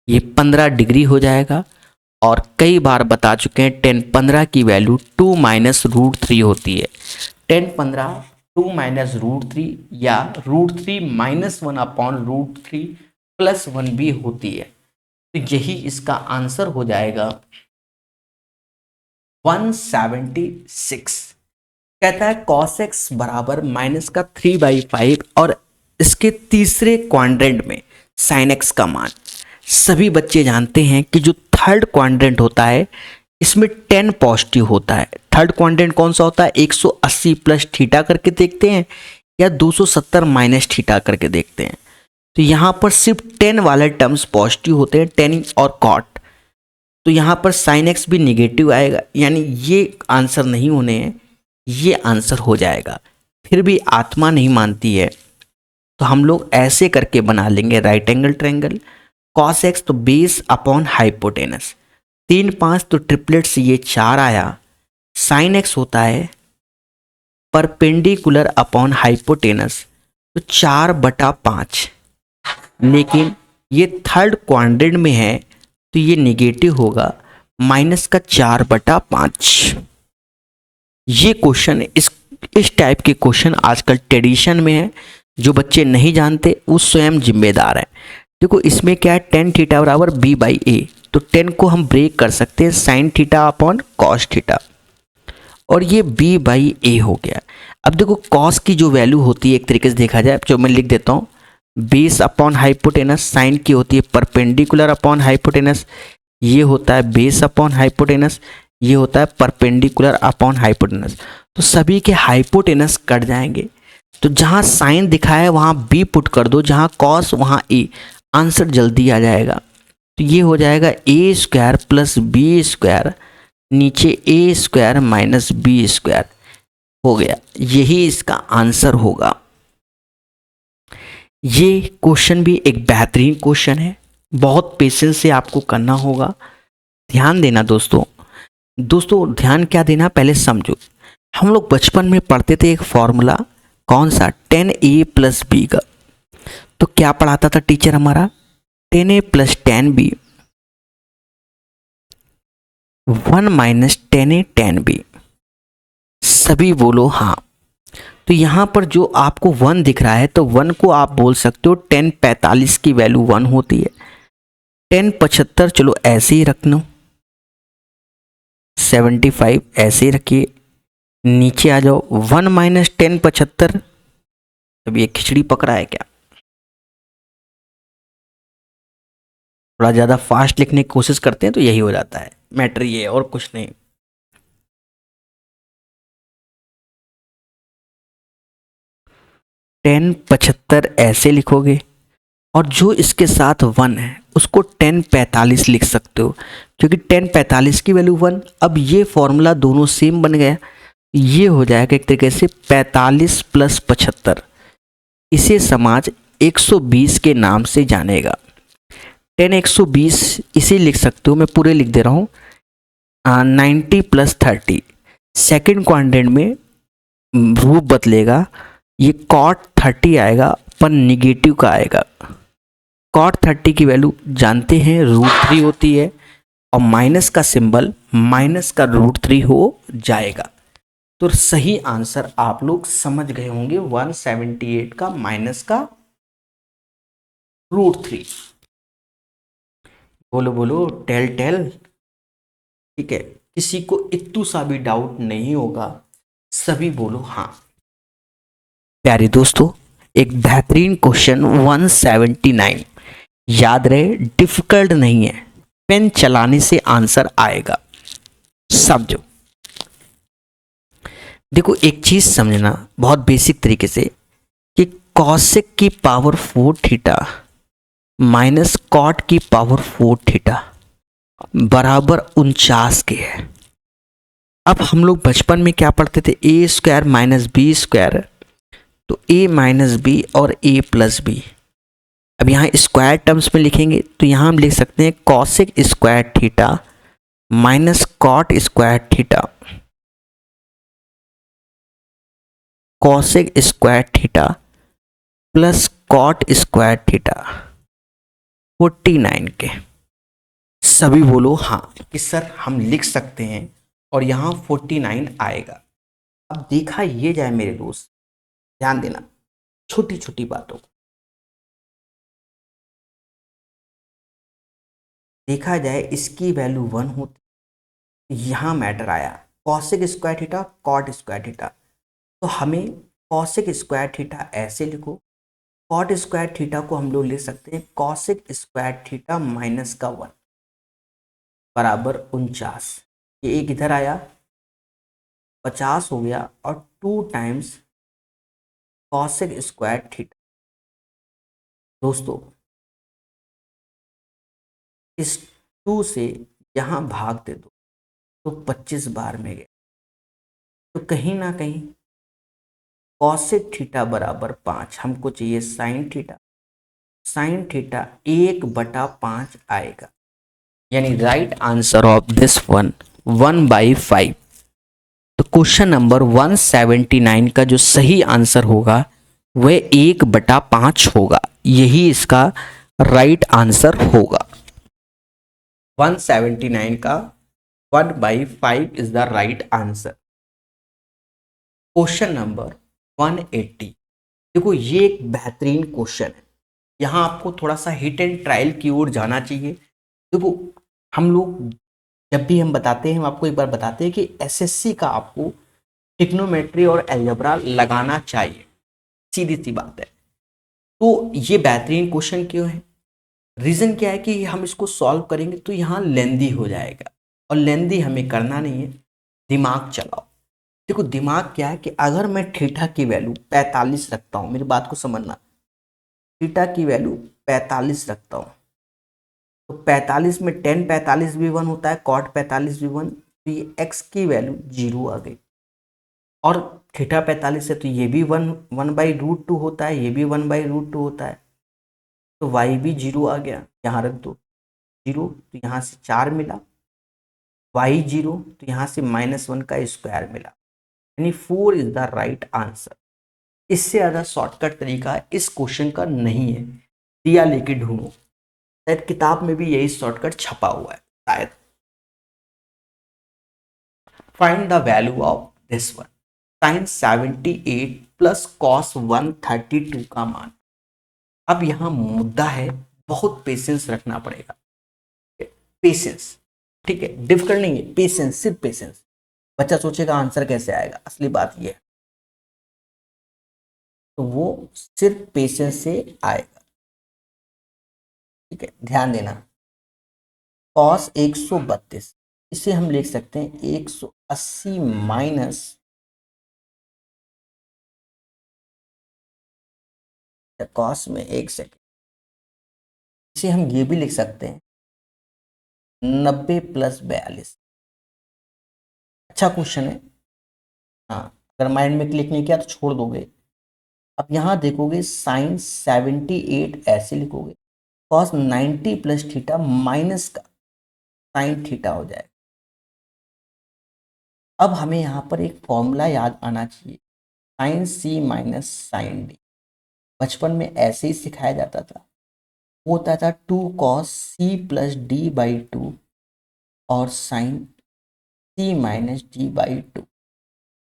ये 15 डिग्री हो जाएगा। और कई बार बता चुके हैं 10 15 की वैल्यू 2 माइनस √3 होती है। 10 15 2 माइनस √3 या √3 माइनस 1 अपॉन √3 प्लस 1 भी होती है। तो यही इसका आंसर हो जाएगा 176। कहता है cos x बराबर माइनस का 3/5 और इसके तीसरे क्वाड्रेंट में sin x का मान। सभी बच्चे जानते हैं कि जो थर्ड क्वाड्रेंट होता है इसमें 10 पॉजिटिव होता है। थर्ड क्वाड्रेंट कौन सा होता है, 180 प्लस थीटा करके देखते हैं या 270 माइनस थीटा करके देखते हैं। तो यहाँ पर सिर्फ टेन वाले टर्म्स पॉजिटिव होते हैं, टेन और कॉट, तो यहाँ पर साइन एक्स भी निगेटिव आएगा, यानी ये आंसर नहीं होने हैं, ये आंसर हो जाएगा। फिर भी आत्मा नहीं मानती है, तो हम लोग ऐसे करके बना लेंगे right angle triangle. Cos x तो बेस अपॉन हाइपोटेनस, 3 5 तो ट्रिपलेट से ये 4 आया। साइन एक्स होता है परपेंडिकुलर अपॉन हाइपोटेनस, तो 4/5, लेकिन ये थर्ड क्वाड्रेंट में है तो ये निगेटिव होगा, -4/5। ये क्वेश्चन इस टाइप के क्वेश्चन आजकल ट्रेडिशन में है, जो बच्चे नहीं जानते वो स्वयं जिम्मेदार हैं। देखो इसमें क्या है, टेन थीटा बराबर b/a, तो 10 को हम ब्रेक कर सकते हैं sine theta upon cos theta, और ये b/a हो गया। अब देखो कॉस की जो वैल्यू होती है एक तरीके से देखा जाए, जो मैं लिख देता हूँ, बेस अपॉन हाइपोटेनस, साइन की होती है परपेंडिकुलर अपॉन हाइपोटेनस, ये होता है बेस अपॉन हाइपोटेनस, ये होता है परपेंडिकुलर अपॉन हाइपोटेनस। तो सभी के हाइपोटेनस कट जाएंगे, तो जहाँ साइन दिखा है वहाँ बी पुट कर दो, जहाँ कॉस वहाँ ए, आंसर जल्दी आ जाएगा। तो ये हो जाएगा a² प्लस b², नीचे a² माइनस b² हो गया, यही इसका आंसर होगा। ये क्वेश्चन भी एक बेहतरीन क्वेश्चन है, बहुत पेशेंस से आपको करना होगा। ध्यान देना दोस्तों, ध्यान क्या देना, पहले समझो। हम लोग बचपन में पढ़ते थे एक फॉर्मूला, कौन सा, 10a प्लस बी का। तो क्या पढ़ाता था टीचर हमारा, 10a plus 10b 1 minus 10a 10b। सभी बोलो हाँ। तो यहाँ पर जो आपको 1 दिख रहा है, तो 1 को आप बोल सकते हो 1045 की वैल्यू 1 होती है। 1075 चलो ऐसे ही रख लो, 75 ऐसे ही रखिए, नीचे आ जाओ 1 माइनस 1075। अब ये खिचड़ी पकड़ा है क्या, थोड़ा ज़्यादा फास्ट लिखने की कोशिश करते हैं तो यही हो जाता है, मैटर ये है और कुछ नहीं। टेन 75 ऐसे लिखोगे, और जो इसके साथ 1 है उसको 1045 लिख सकते हो, क्योंकि 1045 की वैल्यू 1। अब ये फॉर्मूला दोनों सेम बन गया, ये हो जाएगा एक तरीके से 45 प्लस 75। इसे समाज 120 के नाम से जानेगा। 10 120 इसे लिख सकते हो, मैं पूरे लिख दे रहा हूँ, 90 प्लस 30। सेकेंड क्वाड्रेंट में रूप बदलेगा, ये कॉट 30 आएगा पर निगेटिव का आएगा। कॉट 30 की वैल्यू जानते हैं √3 होती है, और माइनस का सिंबल माइनस का √3 हो जाएगा। तो सही आंसर आप लोग समझ गए होंगे, 178 का माइनस का √3। बोलो बोलो, टेल टेल, ठीक है, किसी को इत्तू सा भी डाउट नहीं होगा, सभी बोलो हाँ। प्यारे दोस्तों, एक बेहतरीन क्वेश्चन 179, याद रहे डिफिकल्ट नहीं है, पेन चलाने से आंसर आएगा, समझो। देखो एक चीज समझना बहुत बेसिक तरीके से, कि कॉसेक की पावर 4 थीटा माइनस कॉट की पावर 4 थीटा बराबर 49 के है। अब हम लोग बचपन में क्या पढ़ते थे, a² माइनस b², तो a माइनस बी और a प्लस बी। अब यहाँ स्क्वायर टर्म्स में लिखेंगे तो यहाँ हम लिख सकते हैं cosec square theta minus cot square theta, cosec square theta plus cot square theta 49 के। सभी बोलो हाँ कि सर हम लिख सकते हैं, और यहाँ 49 आएगा। अब देखा ये जाए मेरे दोस्त, ध्यान देना छोटी छोटी बातों को, देखा जाए इसकी वैल्यू 1 होती, यहाँ मैटर आया cosec square theta cot square theta, तो हमें कॉसेक स्क्वायर थीटा ऐसे लिखो, कॉट स्क्वायर थीटा को हम लोग लिख सकते हैं कॉसेक स्क्वायर थीटा माइनस का 1 बराबर 49। ये एक इधर आया 50 हो गया, और 2 टाइम्स कॉसेक स्क्वायर थीटा दोस्तों इस 2 से यहाँ भाग दे दो तो 25 बार में गया, तो कहीं ना कहीं कॉसेक थीटा बराबर 5, हमको चाहिए साइन थीटा, साइन थीटा 1/5 आएगा, यानी right answer of this one 1/5। तो क्वेश्चन नंबर 179 का जो सही आंसर होगा वह 1/5 होगा, यही इसका राइट आंसर होगा। 179 का 1/5 is the right answer. Question number 180, देखो ये एक बेहतरीन क्वेश्चन है, यहाँ आपको थोड़ा सा हिट एंड ट्रायल की ओर जाना चाहिए। देखो हम लोग जब भी हम बताते हैं, हम आपको एक बार बताते हैं कि एसएससी का आपको ट्रिग्नोमेट्री और अलजेब्रा लगाना चाहिए, सीधी सी बात है। तो ये बेहतरीन क्वेश्चन क्यों है, रीज़न क्या है कि हम इसको सॉल्व करेंगे तो यहाँ लेंदी हो जाएगा, और लेंदी हमें करना नहीं है, दिमाग चलाओ। देखो दिमाग क्या है कि अगर मैं थीटा की वैल्यू 45 रखता हूँ, मेरी बात को समझना, थीटा की वैल्यू 45 रखता हूँ, तो 45 में टेन 45 भी 1 होता है, कॉट 45 भी 1, तो ये एक्स की वैल्यू 0 आ गई। और थीटा 45 है तो ये भी 1/√2 होता है, ये भी 1/√2 होता है, तो वाई भी 0 आ गया, यहाँ रख दो 0, तो यहाँ से 4 मिला, वाई 0, तो यहाँ से -1 का स्क्वायर मिला, यानी 4 इज द राइट आंसर। इससे ज़्यादा शॉर्टकट तरीका इस क्वेश्चन का नहीं है, दिया लेके ढूंढो, शायद किताब में भी यही शॉर्टकट छपा हुआ है शायद। Find the value of this one, sine 78 plus cos 132 का मान। अब यहाँ मुद्दा है, बहुत पेशेंस रखना पड़ेगा, पेशेंस, ठीक है, डिफिकल्ट नहीं है, पेशेंस, सिर्फ पेशेंस। बच्चा सोचेगा आंसर कैसे आएगा, असली बात ये है, तो वो सिर्फ पेशेंस से आएगा, ठीक है, ध्यान देना। कॉस 132, इसे हम लिख सकते हैं 180 माइनस कॉस में 1 सेकेंड, इसे हम ये भी लिख सकते हैं 90 + 42। अच्छा क्वेश्चन है, हाँ, अगर माइंड में क्लिक नहीं किया तो छोड़ दोगे। अब यहाँ देखोगे साइन 78 ऐसे लिखोगे, कॉस 90 प्लस थीटा माइनस का साइन थीटा हो जाएगा। अब हमें यहाँ पर एक फॉर्मूला याद आना चाहिए, sign C minus sign D, बचपन में ऐसे ही सिखाया जाता था, वो होता था 2 cos c प्लस d/2 और साइन c माइनस d/2।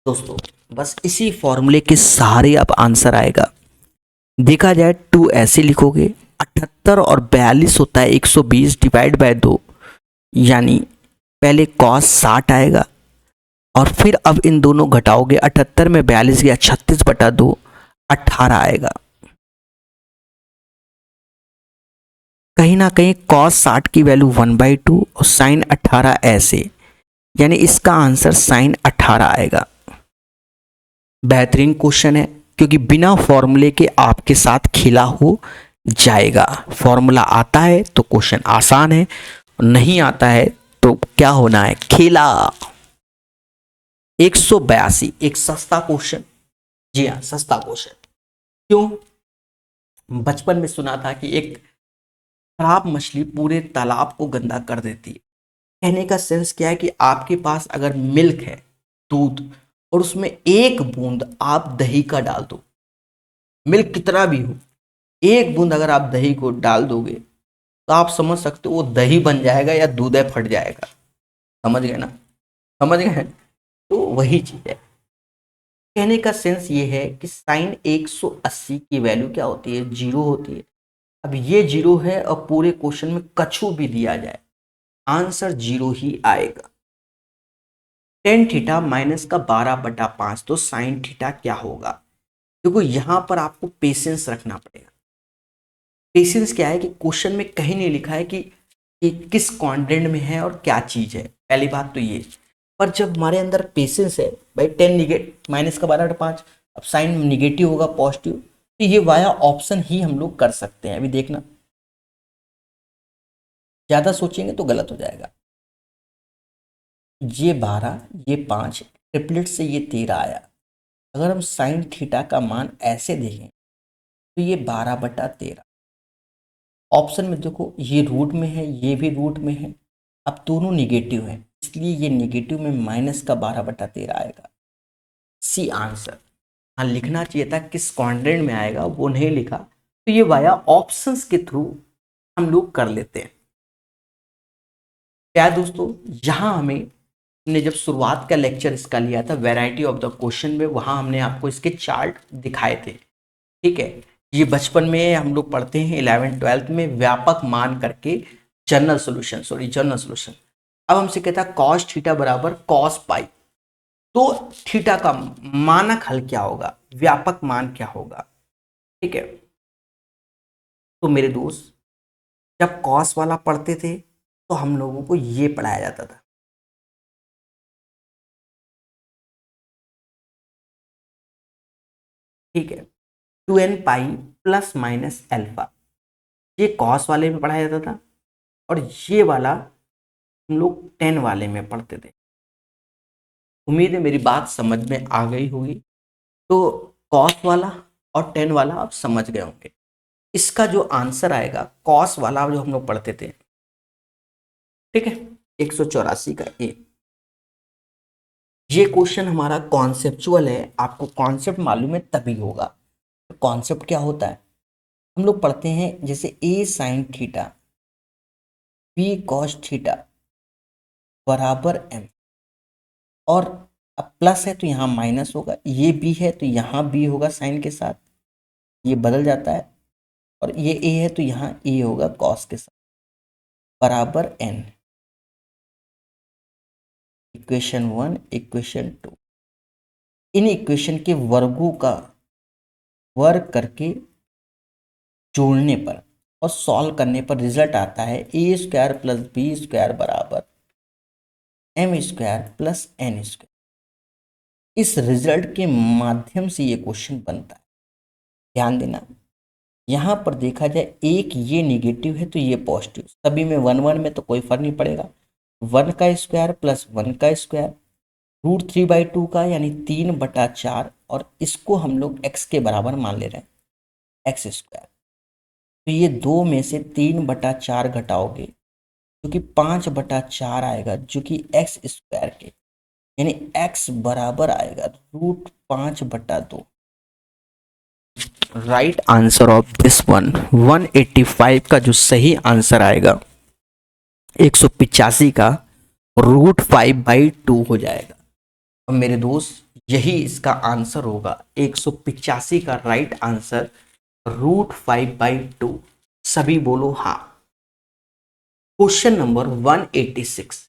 दोस्तों बस इसी फॉर्मूले के सहारे अब आंसर आएगा। देखा जाए 2 ऐसे लिखोगे, 78 और 42 होता है 120 डिवाइड बाय 2, यानी पहले cos 60 आएगा, और फिर अब इन दोनों घटाओगे, 78 में 42 गया 36/2, 18 आएगा। कहीं ना कहीं cos 60 की वैल्यू 1/2 और साइन 18 ऐसे, यानी इसका आंसर साइन 18 आएगा। बेहतरीन क्वेश्चन है, क्योंकि बिना फॉर्मूले के आपके साथ खेला हो जाएगा। फॉर्मूला आता है तो क्वेश्चन आसान है, नहीं आता है तो क्या होना है, खेला। 182 एक सस्ता क्वेश्चन, जी हाँ सस्ता क्वेश्चन। क्यों, बचपन में सुना था कि एक खराब मछली पूरे तालाब को गंदा कर देती है। कहने का सेंस क्या है कि आपके पास अगर मिल्क है, दूध, और उसमें एक बूंद आप दही का डाल दो, मिल्क कितना भी हो, एक बूंद अगर आप दही को डाल दोगे तो आप समझ सकते हो वो दही बन जाएगा या दूध है फट जाएगा। समझ गए ना, समझ गए। तो वही चीज है, कहने का सेंस ये है कि साइन 180 की वैल्यू क्या होती है, 0 होती है। अब ये 0 है और पूरे क्वेश्चन में कछु भी दिया जाए आंसर 0 ही आएगा। टेन थीटा माइनस का 12/5, तो साइन थीटा क्या होगा। देखो यहां पर आपको पेशेंस रखना पड़ेगा। पेशेंस क्या है कि क्वेश्चन में कहीं नहीं लिखा है कि किस क्वाड्रेंट में है और क्या चीज है, पहली बात तो ये। पर जब हमारे अंदर पेशेंस है भाई, 10 माइनस का 12/5, अब साइन निगेटिव होगा पॉजिटिव, तो ये वाया ऑप्शन ही हम लोग कर सकते हैं। अभी देखना, ज्यादा सोचेंगे तो गलत हो जाएगा। ये 12, ये 5, ट्रिपलेट से ये 13 आया। अगर हम साइन थीटा का मान ऐसे देखें तो ये 12/13। ऑप्शन में देखो ये रूट में है, ये भी रूट में है, अब दोनों निगेटिव है, इसलिए ये निगेटिव में माइनस का 12/13 आएगा। C answer. हाँ, लिखना चाहिए था किस क्वाड्रेंट में आएगा, वो नहीं लिखा, तो ये वाया ऑप्शंस के थ्रू हम लोग कर लेते हैं। क्या दोस्तों, यहां हमें ने जब शुरुआत का लेक्चर इसका लिया था वैरायटी ऑफ द क्वेश्चन में, वहां हमने आपको इसके चार्ट दिखाए थे। ठीक है, ये बचपन में हम लोग पढ़ते हैं 11th-12th में, व्यापक मान करके जनरल सोल्यूशन। अब हमसे कहता है कॉस थीटा बराबर कॉस पाई, तो थीटा का मानक हल क्या होगा, व्यापक मान क्या होगा। ठीक है, तो मेरे दोस्त जब कॉस वाला पढ़ते थे तो हम लोगों को ये पढ़ाया जाता था, ठीक है, 2n pi plus minus alpha, ये कॉस वाले में पढ़ाया जाता था, और ये वाला हम लोग 10 वाले में पढ़ते थे। उम्मीद है मेरी बात समझ में आ गई होगी। तो कॉस वाला और 10 वाला आप समझ गए होंगे। इसका जो आंसर आएगा कॉस वाला जो हम लोग पढ़ते थे, ठीक है, 184 का ए। ये क्वेश्चन हमारा कॉन्सेप्चुअल है, आपको कॉन्सेप्ट मालूम है तभी होगा। तो कॉन्सेप्ट क्या होता है, हम लोग पढ़ते हैं जैसे A sine theta B cos theta बराबर एम, और अब प्लस है तो यहाँ माइनस होगा, ये बी है तो यहाँ बी होगा साइन के साथ, ये बदल जाता है, और ये ए है तो यहाँ ए होगा कॉस के साथ, बराबर एन। इक्वेशन 1, इक्वेशन 2, इन इक्वेशन के वर्गों का वर्ग करके जोड़ने पर और सॉल्व करने पर रिजल्ट आता है A square plus B square बराबर M square plus N square. इस रिजल्ट के माध्यम से ये क्वेश्चन बनता है। ध्यान देना, यहाँ पर देखा जाए एक ये निगेटिव है तो ये पॉजिटिव, सभी में 1 1 में तो कोई फर्क नहीं पड़ेगा। 1 का स्क्वायर प्लस 1 का स्क्वायर √3/2 का यानी 3/4, और इसको हम लोग x के बराबर मान ले रहे हैं x स्क्वायर। तो ये 2 में से 3/4 घटाओगे जो कि 5/4 आएगा, जो कि x स्क्वायर के यानी x बराबर आएगा √5/2। Right answer of this one 185 का जो सही आंसर आएगा 185 का √5/2 हो जाएगा। और मेरे दोस्त यही इसका आंसर होगा, 185 का राइट आंसर √5/2। सभी बोलो हाँ। क्वेश्चन नंबर 186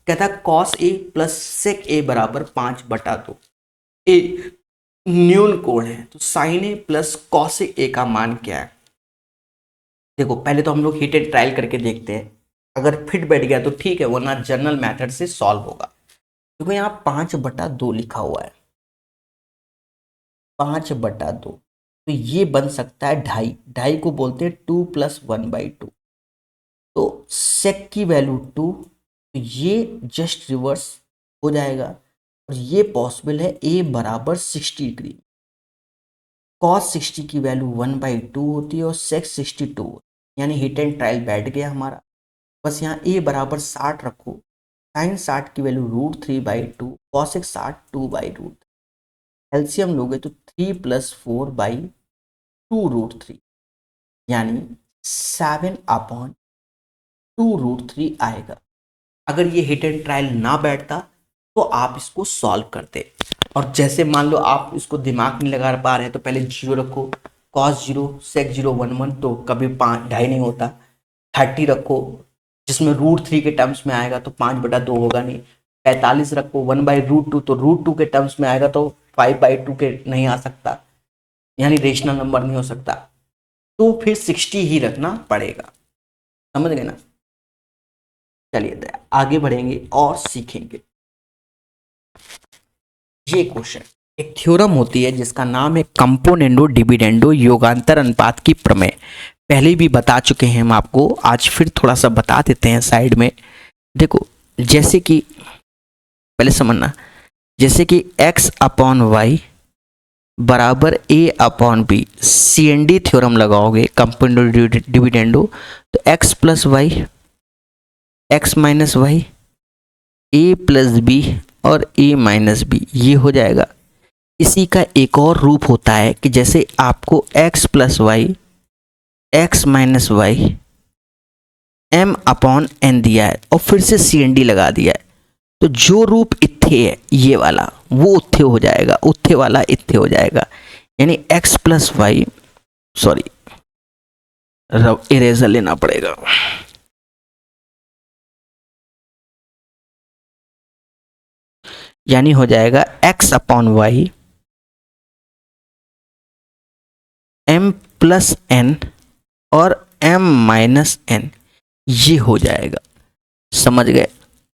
कहता है कॉस ए प्लस सेक ए बराबर 5/2। ए न्यून कोण है तो sign A plus cos A का मान क्या है। देखो पहले तो हम लोग हिट एंड ट्रायल करके देखते हैं, अगर फिट बैठ गया तो ठीक है, वरना जनरल मेथड से सॉल्व होगा। देखो यहाँ 5/2 लिखा हुआ है, 5/2, तो ये बन सकता है 2.5, 2.5 को बोलते हैं 2 + 1/2। तो सेक की वैल्यू 2, तो ये जस्ट रिवर्स हो जाएगा, और ये पॉसिबल है ए बराबर 60 डिग्री। कॉस 60 की वैल्यू 1/2 होती है और सेक 62, यानी हिट एंड ट्रायल बैठ गया हमारा। बस यहाँ ए बराबर 60 रखो, साइन 60 की वैल्यू √3/2, कॉसेक 60 2/√। एलसीएम लोगे तो 3 + 4/2√3 यानी 7/2√3 आएगा। अगर ये हिट एंड ट्रायल ना बैठता तो आप इसको सॉल्व करते, और जैसे मान लो आप इसको दिमाग नहीं लगा पा रहे हैं तो पहले 0 रखो, कॉस 0 सेक 0 1 1, तो कभी 5.5 नहीं होता। 30 रखो जिसमें √3 के टर्म्स में आएगा तो 5/2 होगा नहीं। 45 रखो 1/√2, तो √2 के टर्म्स में आएगा तो 5/2 के नहीं आ सकता, यानी रेशनल नंबर नहीं हो सकता, तो फिर 60 ही रखना पड़ेगा। समझ गए ना। चलिए आगे बढ़ेंगे और सीखेंगे। ये क्वेश्चन एक थ्योरम होती है जिसका नाम है कंपोनेंडो डिविडेंडो योगांतर अनुपात की प्रमेय। पहले भी बता चुके हैं हम आपको, आज फिर थोड़ा सा बता देते हैं साइड में। देखो, जैसे कि पहले समझना, जैसे कि x अपॉन वाई बराबर a upon B, C and D theorem लगाओगे कंपोनेंडो डिविडेंडो, तो x plus Y, x minus Y, A plus B और ए माइनस बी, ये हो जाएगा। इसी का एक और रूप होता है कि जैसे आपको x plus Y, x minus Y, m upon n दिया है और फिर से सी एन डी लगा दिया है, तो जो रूप इत्थे है ये वाला, वो उत्थे हो जाएगा, उत्थे वाला इत्थे हो जाएगा। यानी x plus Y, sorry eraser लेना पड़ेगा, यानी हो जाएगा x अपॉन वाई m प्लस n और m माइनस n, ये हो जाएगा। समझ गए?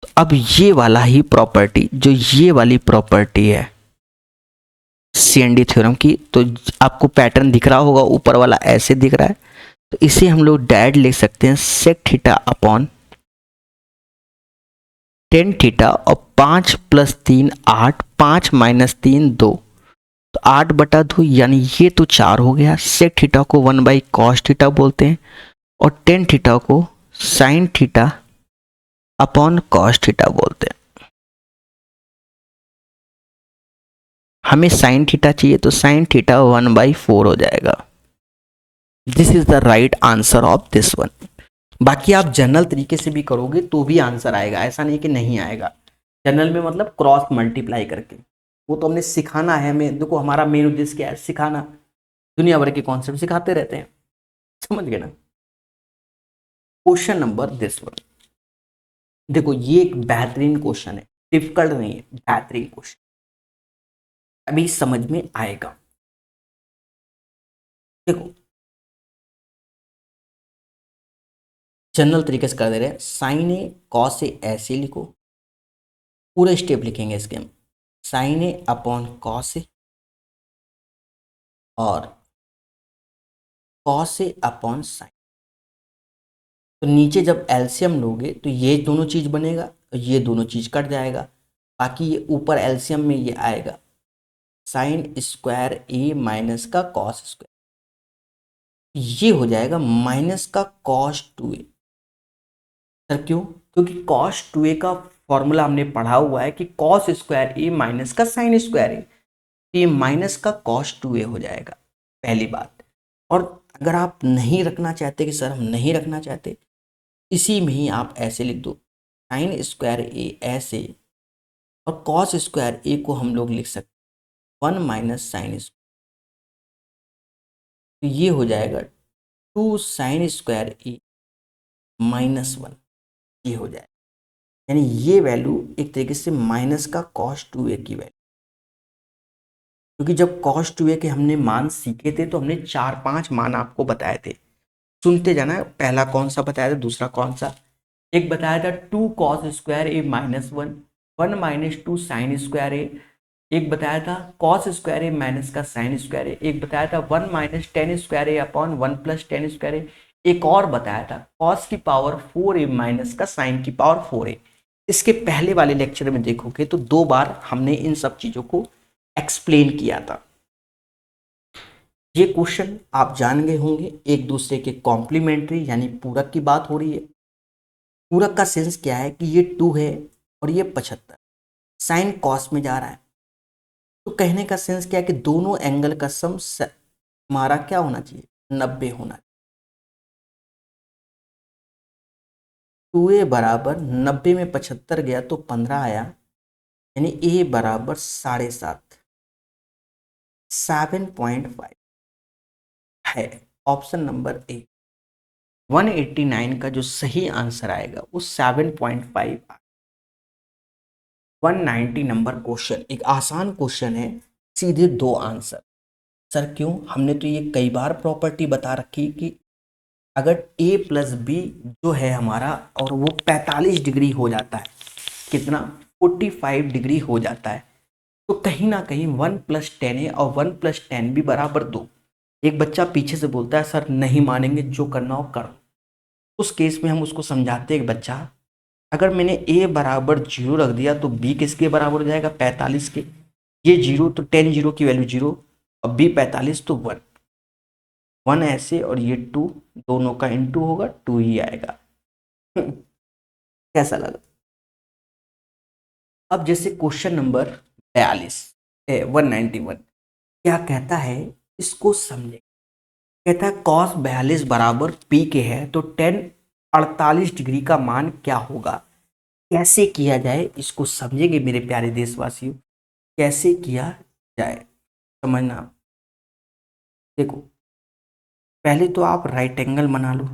तो अब ये वाला ही प्रॉपर्टी, जो ये वाली प्रॉपर्टी है सी एन डी थ्योरम की, तो आपको पैटर्न दिख रहा होगा, ऊपर वाला ऐसे दिख रहा है, तो इसे हम लोग डायरेक्ट लिख सकते हैं sec theta upon tan theta, और 5 प्लस 3 8, 5 माइनस 3 2, तो 8/2, यानी ये तो 4 हो गया। सेक थीटा को 1/cos थीटा बोलते हैं और टेन थीटा को sine theta upon cos theta बोलते हैं। हमें साइन थीटा चाहिए, तो साइन थीटा 1/4 हो जाएगा। This is the right answer of this one. बाकी आप जनरल तरीके से भी करोगे तो भी आंसर आएगा, ऐसा नहीं कि नहीं आएगा। जनरल में मतलब क्रॉस मल्टीप्लाई करके, वो तो हमने सिखाना है। हमें देखो, हमारा मेन उद्देश्य क्या है? सिखाना। दुनिया भर के कॉन्सेप्ट सिखाते रहते हैं, समझ गए ना। क्वेश्चन नंबर दिस वन, देखो ये एक बेहतरीन क्वेश्चन है, डिफिकल्ट नहीं है, बेहतरीन क्वेश्चन, अभी समझ में आएगा। देखो जनरल तरीके से कर दे रहे हैं, साइन ए कॉस ए ऐसे लिखो, पूरे स्टेप लिखेंगे इसके हम। Sign A upon cos A और कॉस ए अपॉन साइन, तो नीचे जब एलसीएम लोगे तो ये दोनों चीज बनेगा और ये दोनों चीज कट जाएगा, बाकी ये ऊपर एलसीएम में ये आएगा साइन स्क्वायर ए माइनस का कॉस स्क्वायर, ये हो जाएगा माइनस का कॉस 2a। सर क्यों? क्योंकि कॉस 2a का फॉर्मूला हमने पढ़ा हुआ है कि कॉस स्क्वायर ए माइनस का साइन स्क्वायर ए, तो ये माइनस का कॉस 2a हो जाएगा, पहली बात। और अगर आप नहीं रखना चाहते कि सर हम नहीं रखना चाहते, इसी में ही आप ऐसे लिख दो साइन स्क्वायर ए ऐसे, और कॉस स्क्वायर ए को हम लोग लिख सकते 1 माइनस साइन स्क्वायर, तो ये हो जाएगा 2 साइन स्क्वायर ए माइनस 1, ये हो जाएगा। यानी ये वैल्यू एक तरीके से माइनस का कॉस 2a की वैल्यू, क्योंकि जब कॉस 2a के हमने मान सीखे थे तो हमने 4-5 मान आपको बताए थे, सुनते जाना। पहला कौन सा बताया था, दूसरा कौन सा? एक बताया था 2 कॉस स्क्वायर ए माइनस 1, 1 माइनस 2 साइन स्क्वायर ए, एक बताया था कॉस स्क्वायर ए माइनस का साइन स्क्वायर ए, एक बताया था 1 माइनस टेन स्क्वायर ए अपॉन 1 प्लस टेन स्क्वायर ए, एक और बताया था कॉस की पावर 4a माइनस का साइन की पावर 4a। इसके पहले वाले लेक्चर में देखोगे तो 2 बार हमने इन सब चीज़ों को एक्सप्लेन किया था। ये क्वेश्चन आप जान गए होंगे, एक दूसरे के कॉम्प्लीमेंट्री यानी पूरक की बात हो रही है। पूरक का सेंस क्या है कि ये 2 है और ये 75, साइन कॉस में जा रहा है, तो कहने का सेंस क्या है कि दोनों एंगल का सम हमारा क्या होना चाहिए, 90 होना चाहिए। 2a बराबर 90 में 75 गया तो 15 आया, यानी a बराबर 7.5, 7.5 है ऑप्शन नंबर ए। 189 का जो सही आंसर आएगा वो 7.5। 190 नंबर क्वेश्चन एक आसान क्वेश्चन है, सीधे 2 आंसर। सर क्यों? हमने तो ये कई बार प्रॉपर्टी बता रखी कि अगर a प्लस बी जो है हमारा और वो 45 डिग्री हो जाता है, कितना 45 डिग्री हो जाता है, तो कहीं ना कहीं 1+10 और 1+10 भी बराबर 2। एक बच्चा पीछे से बोलता है सर नहीं मानेंगे, जो करना हो करो। उस केस में हम उसको समझाते हैं कि बच्चा, अगर मैंने a बराबर 0 रख दिया तो b किसके बराबर हो जाएगा, 45 के। ये 0 तो 10 0 की वैल्यू 0, और b 45 तो 1, 1 ऐसे, और ये 2, दोनों का इंटू होगा 2 ही आएगा। कैसा लगा? अब जैसे क्वेश्चन नंबर 42, 191 क्या कहता है, इसको समझे। कहता है cos 42 बराबर p के है तो tan 48 डिग्री का मान क्या होगा। कैसे किया जाए इसको समझेंगे मेरे प्यारे देशवासियों, कैसे किया जाए समझना। देखो, पहले तो आप राइट एंगल बना लो।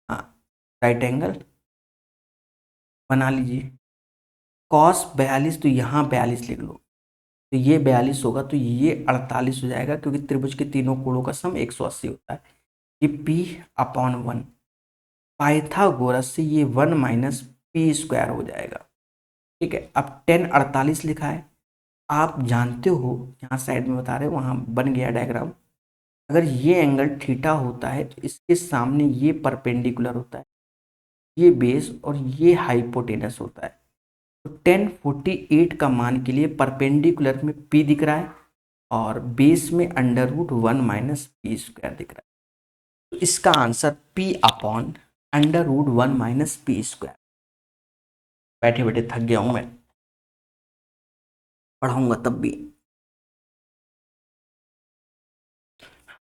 हाँ, राइट एंगल बना लीजिए। cos 42 तो यहाँ 42 लिख लो, तो ये 42 होगा, तो ये 48 हो जाएगा, क्योंकि त्रिभुज के तीनों कोणों का सम 180 होता है। ये p/1, पाइथागोरस से ये 1 माइनस पी स्क्वायर हो जाएगा। ठीक है, अब 10 48 लिखा है। आप जानते हो, यहाँ साइड में बता रहे हो, वहाँ बन गया डायग्राम। अगर ये एंगल थीटा होता है तो इसके सामने ये परपेंडिकुलर होता है, ये बेस और ये हाइपोटेनस होता है। तो 1048 का मान के लिए परपेंडिकुलर में p दिख रहा है और बेस में √1 माइनस पी स्क्वायर दिख रहा है। तो इसका answer p/√1 minus P square. बैठे बैठे थक गया हूं मैं, पढ़ाऊंगा तब भी।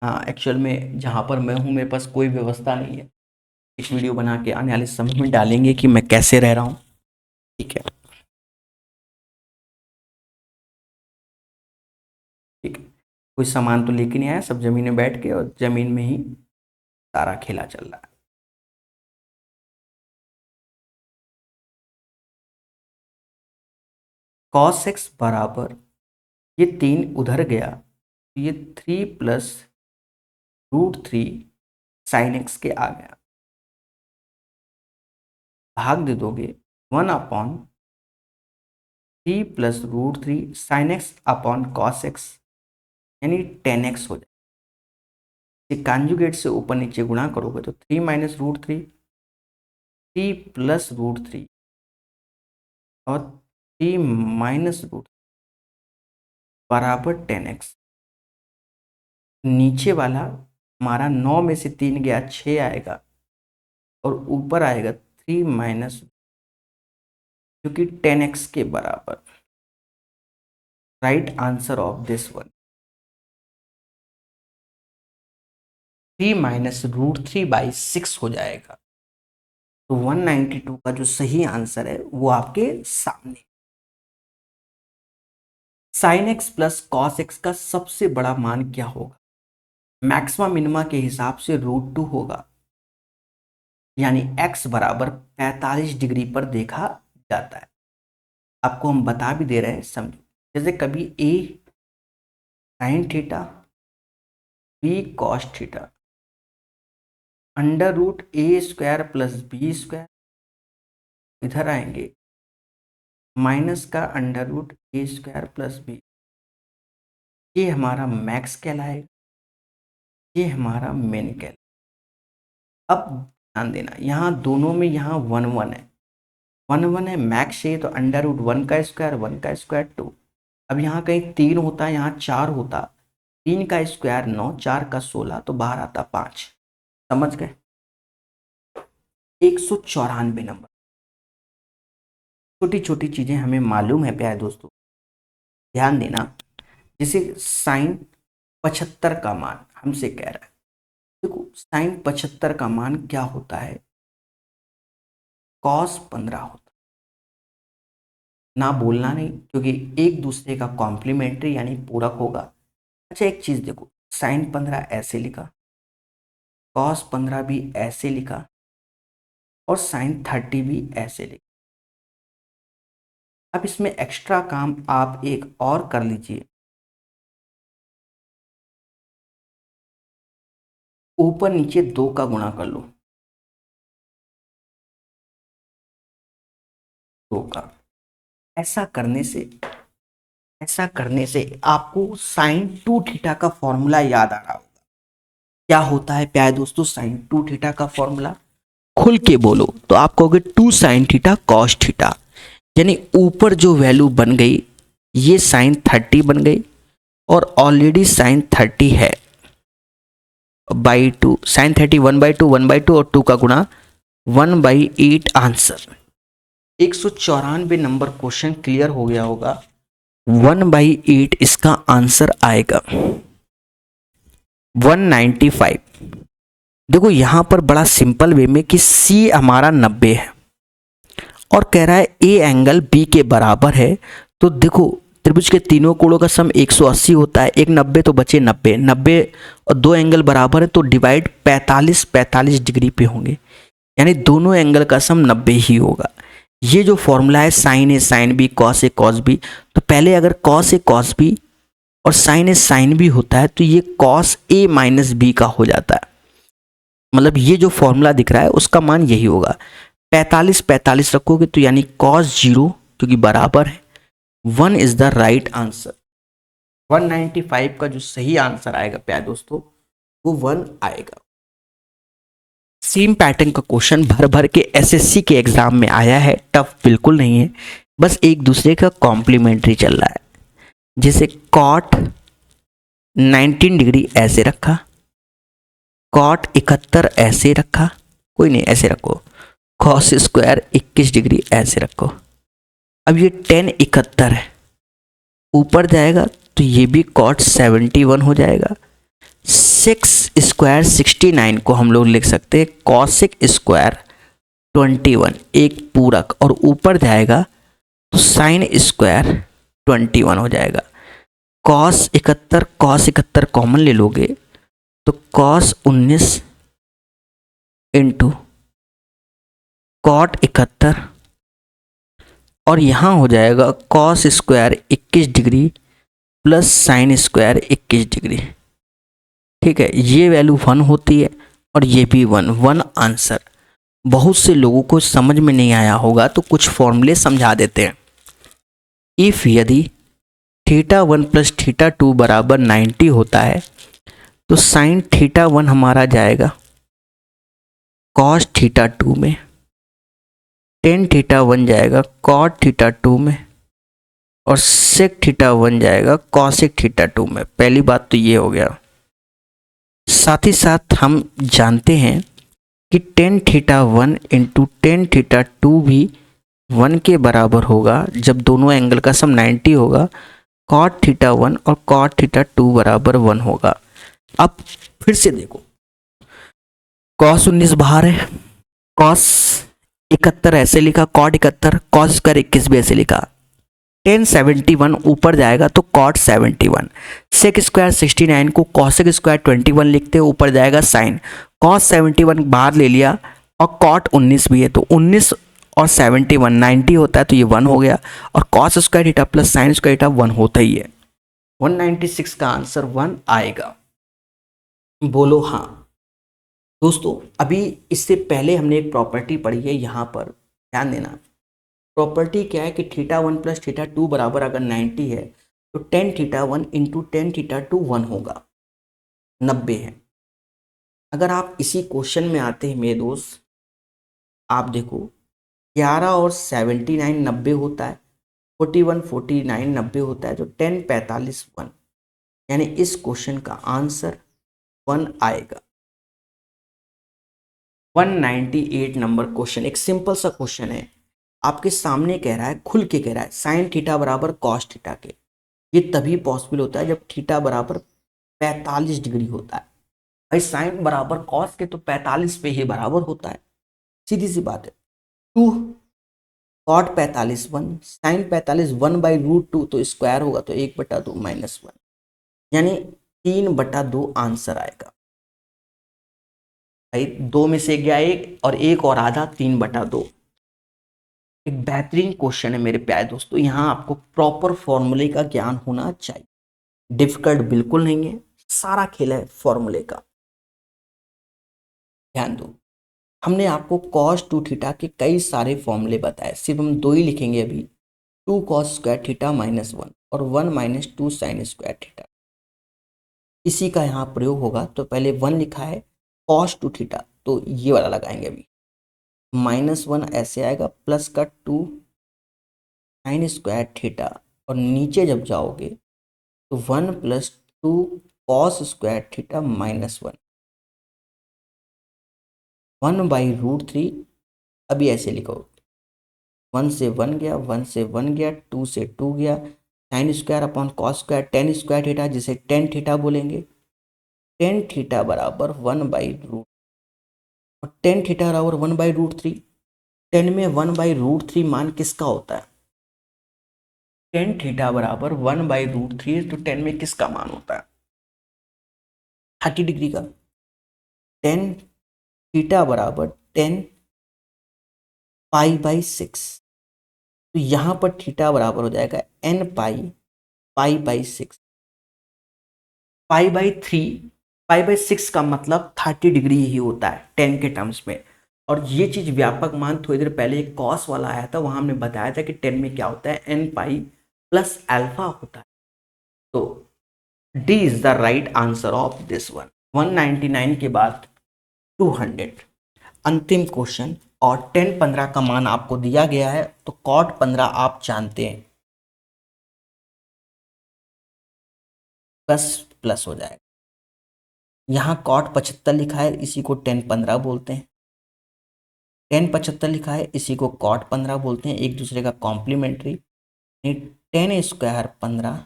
हाँ, एक्चुअल में जहाँ पर मैं हूँ मेरे पास कोई व्यवस्था नहीं है। एक वीडियो बना के आने वाले समय में डालेंगे कि मैं कैसे रह रहा हूँ। ठीक है, ठीक है। कोई सामान तो लेके नहीं आया, सब जमीन में बैठ के और जमीन में ही सारा खेला चल रहा है। cos x बराबर, ये 3 उधर गया, ये 3 + √3 sin x के आ गया, भाग दे दोगे 1/3 + √3 sin x upon cos x, यानी 10x हो जाए। ये कॉन्जुगेट से ऊपर नीचे गुणा करोगे तो 3 - √3, 3 + √3 और 3 - √3 बराबर 10x। नीचे वाला हमारा 9 में से 3 गया 6 आएगा, और ऊपर आएगा 3 माइनस, जो कि 10x के बराबर। Right answer of this one 3 - √3/6 हो जाएगा। तो 192 का जो सही आंसर है वो आपके सामने। Sine x plus cos x का सबसे बड़ा मान क्या होगा। मैक्सिमा मिनिमा के हिसाब से √2 होगा, यानी x बराबर 45 डिग्री पर देखा जाता है। आपको हम बता भी दे रहे हैं, समझो। जैसे कभी a sine theta, b cos theta, √a² + b², इधर आएंगे माइनस का √a² + b। ये हमारा मैक्स कहलाएगा, ये हमारा मेन कहलाएगा। अब ध्यान देना, यहाँ दोनों में यहाँ 1 1 है, 1 1 है, मैक्स चाहिए तो √1 का स्क्वायर, 1 का स्क्वायर 2। अब यहाँ कहीं 3 होता, यहाँ 4 होता, 3 का स्क्वायर 9, 4 का 16, तो बाहर आता 5। समझ गए? 194 नंबर। छोटी छोटी चीजें हमें मालूम है प्यारे दोस्तों, ध्यान देना। जैसे साइन 75 का मान हमसे कह रहा है। देखो, साइन 75 का मान क्या होता है, cos 15 होता है। ना बोलना नहीं, क्योंकि एक दूसरे का कॉम्प्लीमेंट्री यानी पूरक होगा। अच्छा, एक चीज देखो, साइन 15 ऐसे लिखा, cos 15 भी ऐसे लिखा, और साइन 30 भी ऐसे लिखा। अब इसमें एक्स्ट्रा काम आप एक और कर लीजिए, ऊपर नीचे 2 का गुणा कर लो, 2 का। ऐसा करने से ऐसा करने से आपको साइन 2 थीटा का फॉर्मूला याद आ रहा होगा। क्या होता है प्यारे दोस्तों साइन 2 थीटा का फॉर्मूला? खुल के बोलो तो आप कहोगे 2 साइन थीटा कॉस थीटा, यानी ऊपर जो वैल्यू बन गई ये साइन 30 बन गई और ऑलरेडी साइन 30 है बाई 2, साइन 30 1/2 और 2 का गुणा 1/8 आंसर। 194 नंबर क्वेश्चन क्लियर हो गया होगा। 1/8 इसका आंसर आएगा 195। देखो यहां पर बड़ा सिंपल वे में कि सी हमारा 90 है और कह रहा है ए एंगल बी के बराबर है। तो देखो त्रिभुज के तीनों कोणों का सम 180 होता है, एक 90 तो बचे 90, 90 और दो एंगल बराबर है तो डिवाइड 45 डिग्री पे होंगे, यानी दोनों एंगल का सम 90 ही होगा। ये जो फॉर्मूला है sign A sine B cos A cos B, तो पहले अगर कॉस ए कॉस बी और साइन ए साइन बी होता है तो ये कॉस ए माइनस बी का हो जाता है। मतलब ये जो फॉर्मूला दिख रहा है उसका मान यही होगा। 45 रखोगे तो यानी कॉस 0 क्योंकि बराबर है 1 इज द राइट आंसर। 195 का जो सही आंसर आएगा प्यारे दोस्तों वो 1 आएगा। सेम पैटर्न का क्वेश्चन भर भर के एसएससी के एग्जाम में आया है, टफ बिल्कुल नहीं है, बस एक दूसरे का कॉम्प्लीमेंट्री चल रहा है। जैसे कॉट 19 डिग्री ऐसे रखा, कॉट 71 ऐसे रखा, कोई नहीं ऐसे रखो, कॉस स्क्वायर 21 डिग्री ऐसे रखो। अब ये 10 71 है, ऊपर जाएगा तो ये भी कॉट 71 हो जाएगा। 6 स्क्वायर 69 को हम लोग लिख सकते हैं कॉसिक स्क्वायर 21, एक पूरक, और ऊपर जाएगा तो साइन स्क्वायर 21 हो जाएगा। कॉस 71 कॉमन ले लोगे तो कॉस 19 इंटू कॉट 71 और यहाँ हो जाएगा cos square 21 degree plus sine square 21 degree. ठीक है, ये वैल्यू 1 होती है और ये भी 1 आंसर। बहुत से लोगों को समझ में नहीं आया होगा तो कुछ फॉर्मूले समझा देते हैं। इफ यदि θ1 प्लस θ2 बराबर 90 होता है तो साइन θ1 हमारा जाएगा कॉस θ2 में, टेन θ1 जाएगा कॉट θ2 में और सेक θ1 जाएगा कॉसिक θ2 में। पहली बात तो ये हो गया। साथ ही साथ हम जानते हैं कि टेन θ1 इंटू टेन θ2 भी 1 के बराबर होगा जब दोनों एंगल का सम 90 होगा। कॉट θ1 और कॉट θ2 बराबर 1 होगा। अब फिर से देखो, कॉस 19 बाहर है, कॉस 71 ऐसे लिखा, कॉट 71, कॉस स्क्वायर 21 भी ऐसे लिखा। टेन 71 ऊपर जाएगा तो कॉट 71, सेक स्क्वायर 69 को कॉसिक स्क्वायर 21 लिखते हैं, ऊपर जाएगा साइन, कॉस 71 बाहर ले लिया और कॉट 19 भी है तो 19 और 71 90 होता है तो ये 1 हो गया और cos square theta plus sine square theta 1 होता ही है। 196 का आंसर 1 आएगा। बोलो हाँ। दोस्तों अभी इससे पहले हमने एक प्रॉपर्टी पढ़ी है, यहाँ पर ध्यान देना। प्रॉपर्टी क्या है कि θ1 प्लस θ2 बराबर अगर 90 है तो टेन θ1 इंटू टेन θ2 1 होगा, 90 है। अगर आप इसी क्वेश्चन में आते हैं मेरे दोस्त, आप देखो 11 और 79 90 होता है, 41 49 90 होता है, तो 10 45 1, यानी इस क्वेश्चन का आंसर 1 आएगा। 198 नंबर क्वेश्चन एक सिंपल सा क्वेश्चन है, आपके सामने कह रहा है, खुल के कह रहा है साइन थीटा बराबर कॉस थीटा के। ये तभी पॉसिबल होता है जब थीटा बराबर 45 डिग्री होता है। भाई साइन बराबर कॉस के तो 45 पे ही बराबर होता है, सीधी सी बात है। 2 कॉट 45 1, साइन 45 1/√2 तो स्क्वायर होगा तो 1/2 -1, यानी 3/2 आंसर आएगा। भाई 2 में से गया 1 और 1 और आधा, 3/2। एक बेहतरीन क्वेश्चन है मेरे प्यारे दोस्तों। यहाँ आपको प्रॉपर फॉर्मूले का ज्ञान होना चाहिए, डिफिकल्ट बिल्कुल नहीं है, सारा खेल है फॉर्मूले का। ध्यान दो, हमने आपको cos 2 थीटा के कई सारे फॉर्मूले बताए, सिर्फ हम 2 ही लिखेंगे अभी। 2 cos स्क्वायर थीटा -1, और 1 माइनस 2 साइन स्क्वायर थीटा। इसी का यहाँ प्रयोग होगा। तो पहले 1 लिखा है कॉस 2 थीटा, तो ये वाला लगाएंगे अभी। -1 ऐसे आएगा, प्लस का 2 साइन स्क्वायर थीटा, और नीचे जब जाओगे तो 1 प्लस 2 कॉस स्क्वायर थीटा -1, 1/√3। अभी ऐसे लिखो, 1 से 1 गया, 1 से 1 गया, 2 से 2 गया, sine square upon cos square, ten square theta, जिसे टेन थीटा बोलेंगे। टेन थीटा बराबर 1/√, और टेन थीटा बराबर 1/√3। टेन में 1/√3 मान किसका होता है? टेन थीटा बराबर 1/√3, तो टेन में किसका मान होता है? 30 डिग्री का। टेन थीटा बराबर 10 पाई/6, तो यहाँ पर थीटा बराबर हो जाएगा n पाई/6। पाई/3, पाई/6 का मतलब 30 डिग्री ही होता है 10 के टर्म्स में। और ये चीज व्यापक मान थोड़ी देर पहले एक कॉस वाला आया था, वहां हमने बताया था कि 10 में क्या होता है, n पाई प्लस अल्फा होता है। तो D is the right answer of this one. 199 के बाद 200, अंतिम क्वेश्चन। और 10-15 का मान आपको दिया गया है, तो कॉट 15 आप जानते हैं, बस प्लस हो जाएगा। यहाँ कॉट 75 लिखा है, इसी को 10-15 बोलते हैं। 10-75 लिखा है, इसी को कॉट 15 बोलते हैं, एक दूसरे का complementary. 10 square 15,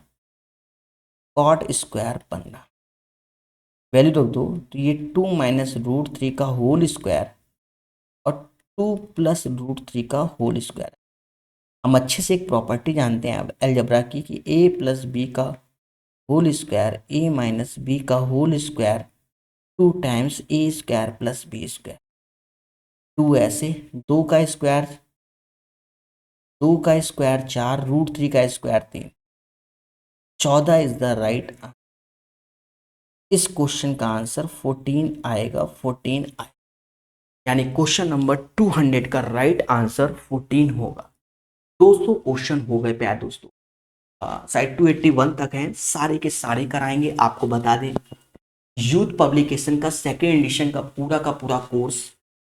cot square 15, value रख दो, तो ये 2 माइनस √3 का होल स्क्वायर और 2 प्लस √3 का होल स्क्वायर। हम अच्छे से एक प्रॉपर्टी जानते हैं अब अलजेब्रा की, कि a प्लस बी का whole square a minus B का whole square 2 times a square plus B square. 2 ऐसे, 2 का स्क्वायर 4, √3 का square 3, 14 is the right answer. इस क्वेश्चन का आंसर 14 आएगा, 14 आएगा, यानी क्वेश्चन नंबर 200 का राइट आंसर 14 होगा। 200 क्वेश्चन हो गए प्यारे दोस्तों, साइड 281 तक हैं, सारे के सारे कराएंगे। आपको बता दें, यूथ पब्लिकेशन का सेकेंड एडिशन का पूरा कोर्स,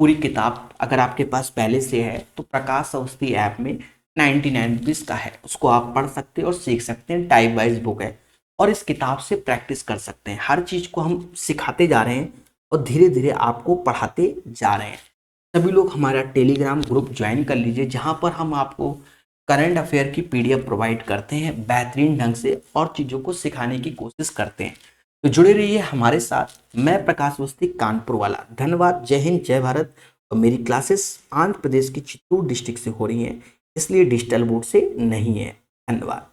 पूरी किताब अगर आपके पास पहले से है तो प्रकाश अवस्थी ऐप में 99 रुपीज़ का है, उसको आप पढ़ सकते हैं और सीख सकते हैं। टाइप वाइज बुक है और इस किताब से प्रैक्टिस कर सकते हैं। हर चीज़ को हम सिखाते जा रहे हैं और धीरे धीरे आपको पढ़ाते जा रहे हैं। सभी लोग हमारा टेलीग्राम ग्रुप ज्वाइन कर लीजिए, जहाँ पर हम आपको करंट अफेयर की PDF प्रोवाइड करते हैं बेहतरीन ढंग से और चीज़ों को सिखाने की कोशिश करते हैं। तो जुड़े रहिए हमारे साथ। मैं प्रकाश अवस्थी, कानपुर वाला। धन्यवाद। जय हिंद, जय भारत। और मेरी क्लासेस आंध्र प्रदेश की चित्तूर डिस्ट्रिक्ट से हो रही हैं, इसलिए डिजिटल बोर्ड से नहीं है। धन्यवाद।